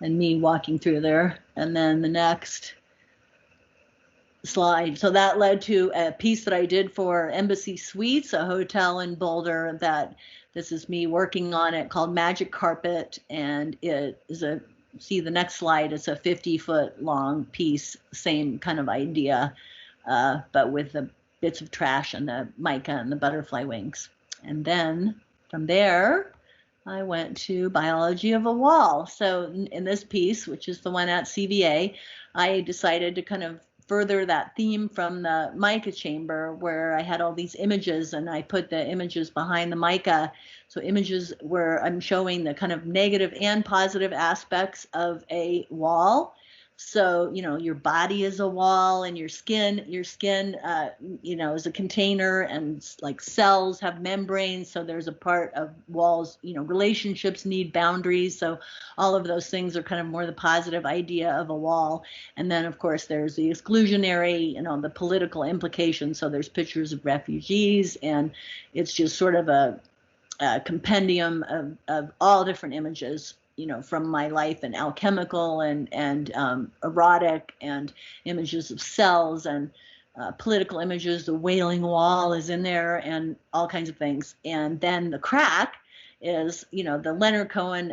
and me walking through there. And then the next slide. So that led to a piece that I did for Embassy Suites, a hotel in Boulder, this is me working on it, called Magic Carpet. And it is see the next slide, it's a 50-foot long piece, same kind of idea, but with the bits of trash and the mica and the butterfly wings. And then from there, I went to Biology of a Wall. So in this piece, which is the one at CVA, I decided to kind of further that theme from the mica chamber, where I had all these images, and I put the images behind the mica. So images where I'm showing the kind of negative and positive aspects of a wall. So, your body is a wall, and your skin, is a container, and like cells have membranes. So there's a part of walls, relationships need boundaries. So all of those things are kind of more the positive idea of a wall. And then, of course, there's the exclusionary, the political implications. So there's pictures of refugees, and it's just sort of a compendium of all different images, from my life, and alchemical and erotic, and images of cells, and political images. The Wailing Wall is in there, and all kinds of things. And then the crack is, the Leonard Cohen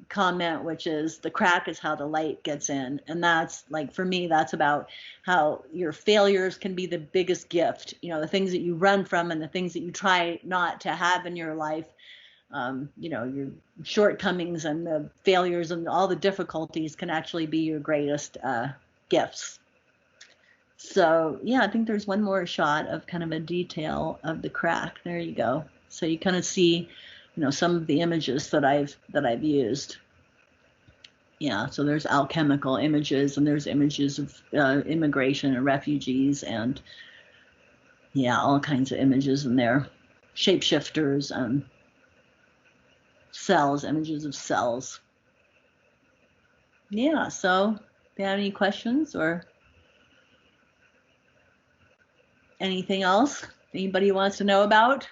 comment, which is the crack is how the light gets in. And that's like, for me, that's about how your failures can be the biggest gift, the things that you run from and the things that you try not to have in your life. Your shortcomings and the failures and all the difficulties can actually be your greatest gifts. So yeah, I think there's one more shot of kind of a detail of the crack. There you go. So you kind of see, some of the images that I've used. Yeah, so there's alchemical images, and there's images of immigration and refugees, and yeah, all kinds of images in there. Shapeshifters and cells, images of cells. Yeah, so if you have any questions or anything else anybody wants to know about?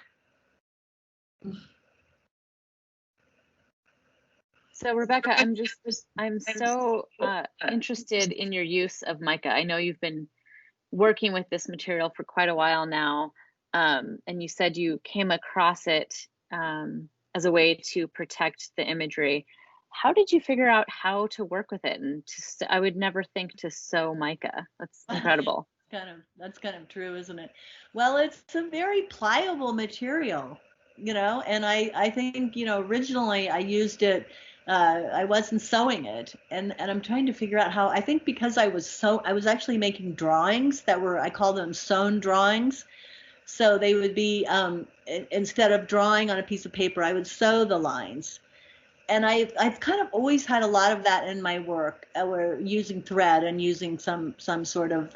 So Rebecca, I'm so interested in your use of mica. I know you've been working with this material for quite a while now. and you said you came across it as a way to protect the imagery. How did you figure out how to work with it? And I would never think to sew mica. That's incredible. That's kind of true, isn't it? Well, it's a very pliable material, and I think, originally I used it, I wasn't sewing it, and I'm trying to figure out how. I think because I was actually making drawings that were, I call them sewn drawings. So they would be, instead of drawing on a piece of paper, I would sew the lines. And I've kind of always had a lot of that in my work. We're using thread and using some sort of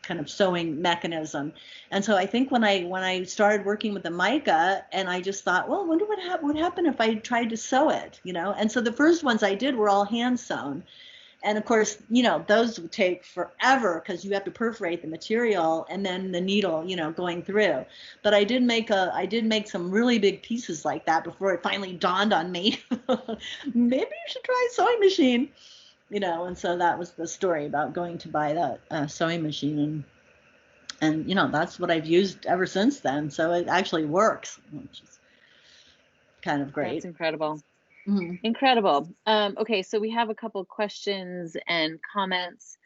kind of sewing mechanism. And so I think when I started working with the mica, and I just thought, well, I wonder what would happen if I tried to sew it, And so the first ones I did were all hand sewn. And of course, those would take forever because you have to perforate the material and then the needle, going through. But I did make some really big pieces like that before it finally dawned on me. Maybe you should try a sewing machine, And so that was the story about going to buy that sewing machine, and that's what I've used ever since then. So it actually works, which is kind of great. That's incredible. Mm-hmm. Incredible. Okay, so we have a couple questions and comments.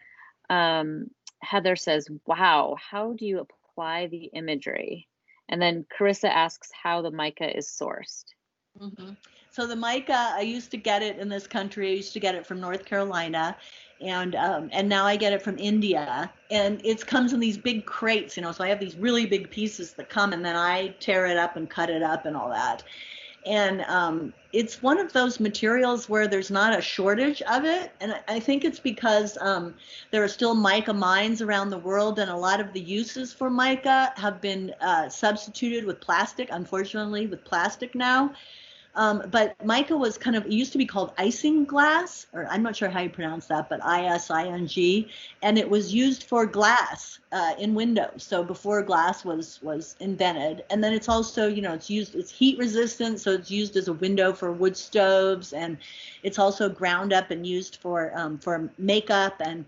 Heather says, wow, how do you apply the imagery? And then Carissa asks how the mica is sourced. Mm-hmm. So the mica, I used to get it in this country. I used to get it from North Carolina, and now I get it from India. And it comes in these big crates, So I have these really big pieces that come, and then I tear it up and cut it up and all that. And it's one of those materials where there's not a shortage of it. And I think it's because there are still mica mines around the world, and a lot of the uses for mica have been substituted with plastic, unfortunately, with plastic now. But mica was it used to be called icing glass, or I'm not sure how you pronounce that, but ISING, and it was used for glass in windows. So before glass was invented, and then it's also, it's heat resistant, so it's used as a window for wood stoves, and it's also ground up and used for makeup and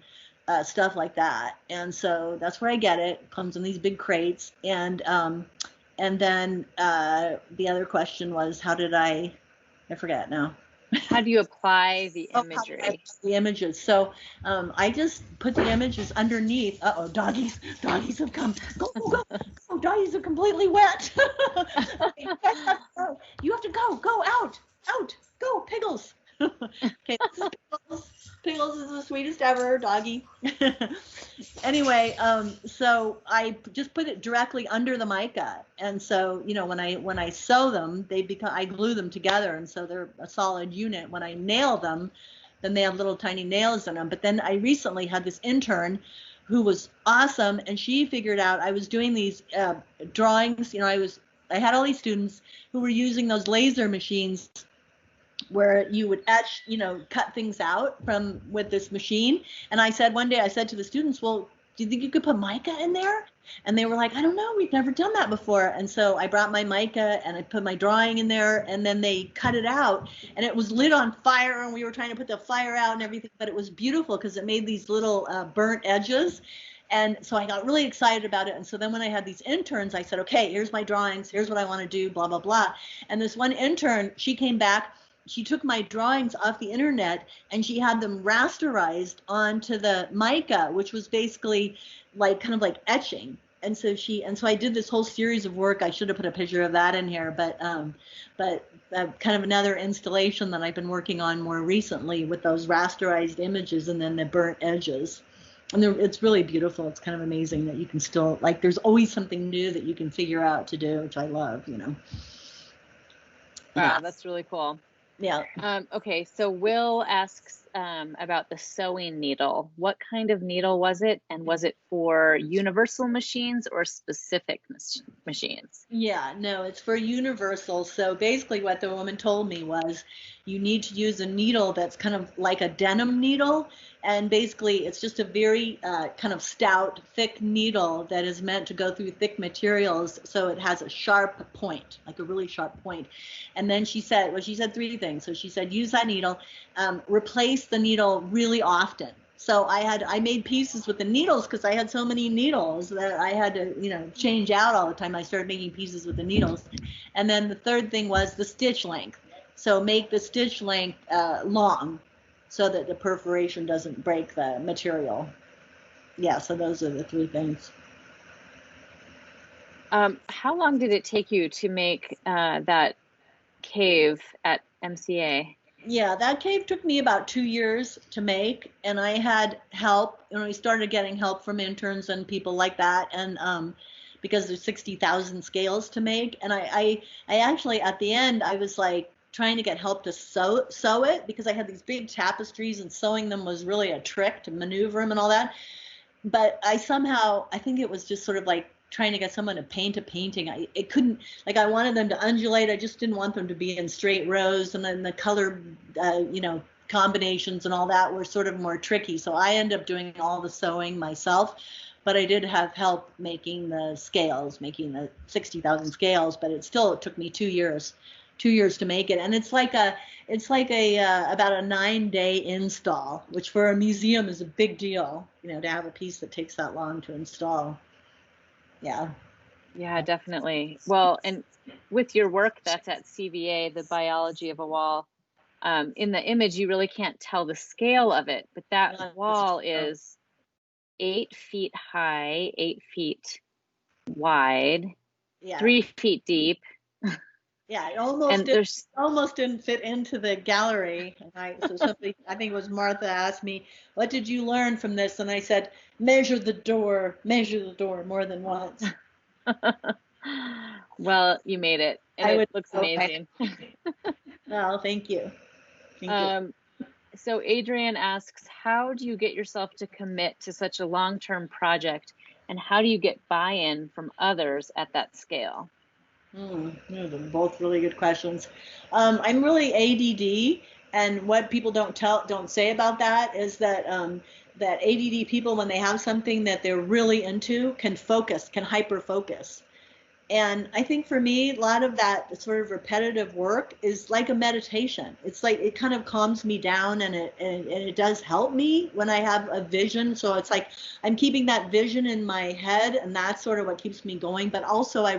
stuff like that. And so that's where I get it. It comes in these big crates, and then the other question was, I forget now. How do you apply the imagery? The images. So I just put the images underneath. Uh-oh, doggies have come. Go. Oh, doggies are completely wet. You have to go out, go, Piggles. Okay, this is Piggles. Piggles is the sweetest ever doggy. Anyway, so I just put it directly under the mica, and so when I sew them, I glue them together, and so they're a solid unit. When I nail them, then they have little tiny nails in them. But then I recently had this intern who was awesome, and she figured out I was doing these drawings. I had all these students who were using those laser machines where you would etch, cut things out with this machine. And one day I said to the students, well, do you think you could put mica in there? And they were like, I don't know, we've never done that before. And so I brought my mica and I put my drawing in there, and then they cut it out, and it was lit on fire, and we were trying to put the fire out and everything, but it was beautiful because it made these little burnt edges. And so I got really excited about it. And so then when I had these interns, I said, okay, here's my drawings, here's what I want to do, blah, blah, blah. And this one intern, she came back, she took my drawings off the internet and she had them rasterized onto the mica, which was basically kind of like etching. And so I did this whole series of work. I should have put a picture of that in here, but kind of another installation that I've been working on more recently with those rasterized images and then the burnt edges. And it's really beautiful. It's kind of amazing that you can still, there's always something new that you can figure out to do, which I love, Wow, yeah. That's really cool. Yeah. Okay, so Will asks about the sewing needle. What kind of needle was it? And was it for universal machines or specific machines? Yeah, no, it's for universal. So basically what the woman told me was you need to use a needle that's kind of like a denim needle. And basically it's just a very kind of stout, thick needle that is meant to go through thick materials. So it has a sharp point, like a really sharp point. And then she said three things. So she said, use that needle, replace the needle really often. So I made pieces with the needles because I had so many needles that I had to, change out all the time. I started making pieces with the needles. And then the third thing was the stitch length. So make the stitch length long so that the perforation doesn't break the material. Yeah, so those are the three things. How long did it take you to make that cave at MCA? Yeah, that cave took me about 2 years to make, and I had help. We started getting help from interns and people like that, and because there's 60,000 scales to make, and I actually at the end I was like trying to get help to sew it because I had these big tapestries and sewing them was really a trick to maneuver them and all that. But I think it was just sort of like trying to get someone to paint a painting. It couldn't, like, I wanted them to undulate. I just didn't want them to be in straight rows, and then the color, combinations and all that were sort of more tricky. So I ended up doing all the sewing myself, but I did have help making the scales, making the 60,000 scales, but it took me 2 years to make it. And it's like about a 9-day install, which for a museum is a big deal, to have a piece that takes that long to install. Yeah, definitely. Well, and with your work that's at CVA, the biology of a wall, in the image you really can't tell the scale of it, but that wall is 8 feet high, 8 feet wide, 3 feet deep. Yeah, it almost didn't fit into the gallery. So somebody, I think it was Martha, asked me, "What did you learn from this?" And I said, measure the door more than once. Well, you made it, and it looks amazing. Well, thank you. So Adrian asks, how do you get yourself to commit to such a long-term project, and how do you get buy-in from others at that scale? They're both really good questions. I'm really ADD, and what people don't say about that is that that ADD people, when they have something that they're really into, can hyper focus. And I think for me, a lot of that sort of repetitive work is like a meditation. It's like it kind of calms me down, and it does help me when I have a vision. So it's like I'm keeping that vision in my head, and that's sort of what keeps me going. But also I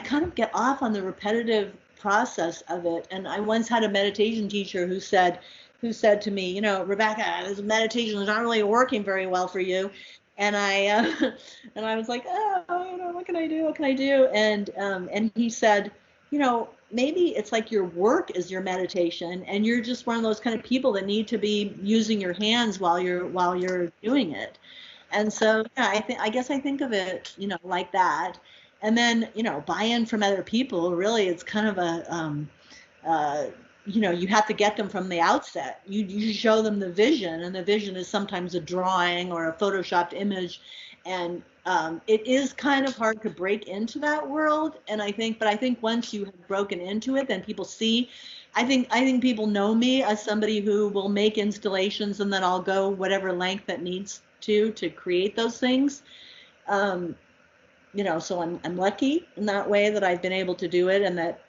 kind of get off on the repetitive process of it. And I once had a meditation teacher who said to me, Rebecca, this meditation is not really working very well for you. And I was like, what can I do? And he said, maybe it's like your work is your meditation, and you're just one of those kind of people that need to be using your hands while you're doing it. And so, yeah, I guess I think of it, like that. And then, buy-in from other people, really, it's kind of you have to get them from the outset. You show them the vision, and the vision is sometimes a drawing or a photoshopped image. And it is kind of hard to break into that world. And I think once you have broken into it, then people see. I think people know me as somebody who will make installations, and then I'll go whatever length that needs to create those things. So I'm lucky in that way that I've been able to do it, and that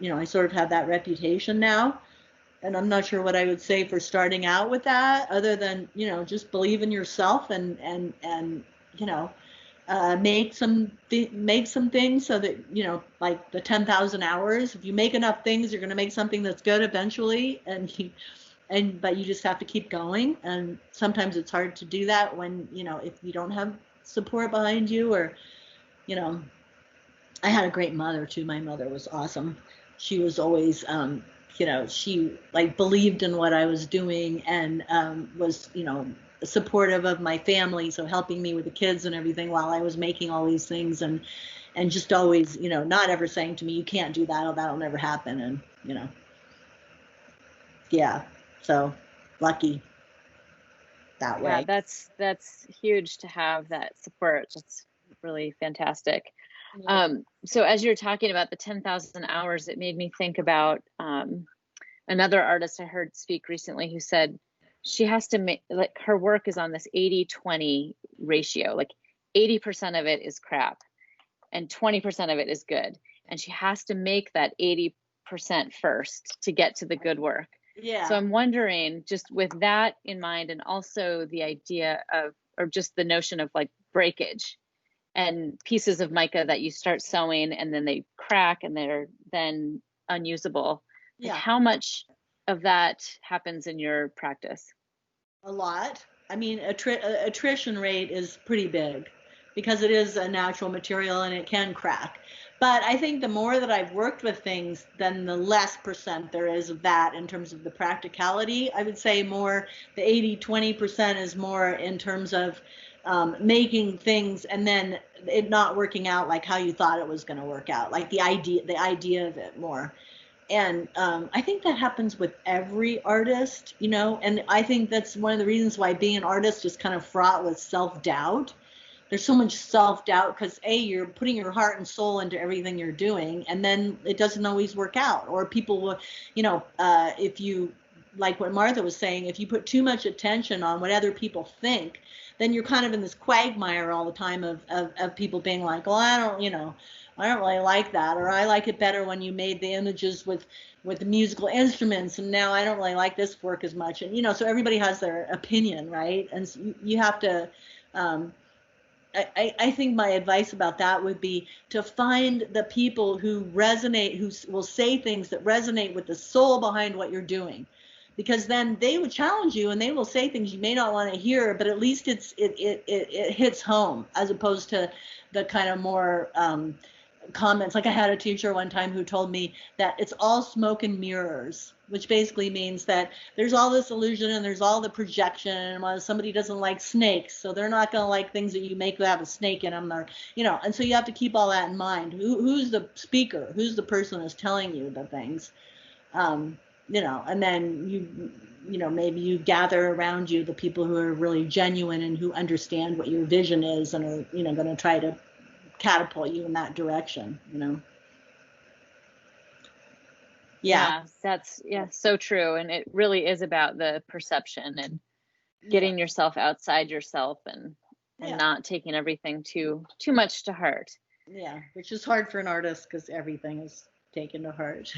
I sort of have that reputation now. And I'm not sure what I would say for starting out with that, other than just believe in yourself and make some things so that like the 10,000 hours. If you make enough things, you're going to make something that's good eventually, but you just have to keep going. And sometimes it's hard to do that when if you don't have support behind you, or I had a great mother too. My mother was awesome. She was always, she like believed in what I was doing, and was, supportive of my family. So helping me with the kids and everything while I was making all these things, and just always, not ever saying to me, you can't do that, or that'll never happen. And, yeah, so lucky that way. Yeah, that's huge to have that support. That's really fantastic. So as you're talking about the 10,000 hours, it made me think about another artist I heard speak recently who said she has to make, like, her work is on this 80-20 ratio, like 80% of it is crap and 20% of it is good. And she has to make that 80% first to get to the good work. Yeah. So I'm wondering, just with that in mind, and also the idea of, or just the notion of like breakage and pieces of mica that you start sewing and then they crack and they're then unusable. Like Yeah. how much of that happens in your practice? A lot. I mean, attrition rate is pretty big because it is a natural material and it can crack. But I think the more that I've worked with things, then the less percent there is of that in terms of the practicality. I would say more the 80-20% is more in terms of making things and then it not working out like how you thought it was going to work out, like the idea of it more. And I think that happens with every artist, you know, and I think that's one of the reasons why being an artist is kind of fraught with self-doubt. There's so much self-doubt because you're putting your heart and soul into everything you're doing, and then it doesn't always work out. Or people will, you know, if you, like what Martha was saying, if you put too much attention on what other people think, then you're kind of in this quagmire all the time of people being like, well, I don't really like that, or I like it better when you made the images with the musical instruments, and now I don't really like this work as much. And, you know, so everybody has their opinion, right? And so you have to, I think my advice about that would be to find the people who resonate, who will say things that resonate with the soul behind what you're doing. Because then they would challenge you and they will say things you may not want to hear, but at least it hits home, as opposed to the kind of more comments. Like I had a teacher one time who told me that it's all smoke and mirrors, which basically means that there's all this illusion and there's all the projection, and somebody doesn't like snakes, so they're not going to like things that you make that have a snake in them, or, you know. And so you have to keep all that in mind. Who's the speaker? Who's the person who's telling you the things? You know, and then you know, maybe you gather around you the people who are really genuine and who understand what your vision is and are, you know, going to try to catapult you in that direction, you know. Yeah. That's so true. And it really is about the perception and getting yourself outside yourself and not taking everything too much to heart. Yeah, which is hard for an artist because everything is taken to heart.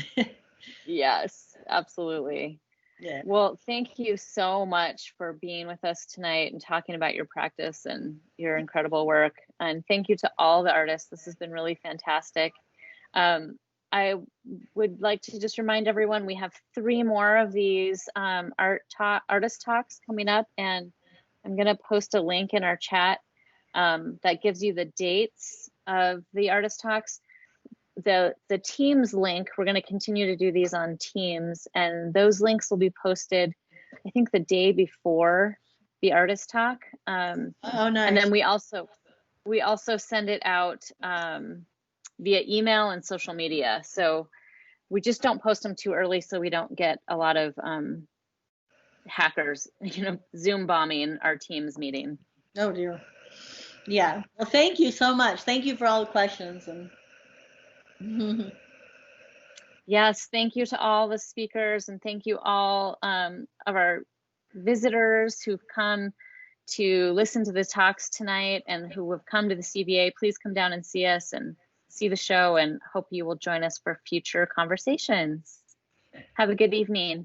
Yes, absolutely. Yeah. Well, thank you so much for being with us tonight and talking about your practice and your incredible work. And thank you to all the artists. This has been really fantastic. I would like to just remind everyone we have 3 more of these artist talks coming up, and I'm going to post a link in our chat that gives you the dates of the artist talks. The Teams link, we're going to continue to do these on Teams, and those links will be posted, I think, the day before the artist talk. Oh, nice. And then we also send it out via email and social media. So we just don't post them too early so we don't get a lot of hackers, you know, Zoom bombing our Teams meeting. Oh dear. Yeah. Well, thank you so much. Thank you for all the questions. And yes, thank you to all the speakers, and thank you all of our visitors who've come to listen to the talks tonight and who have come to the CVA. Please come down and see us and see the show, and hope you will join us for future conversations. Have a good evening.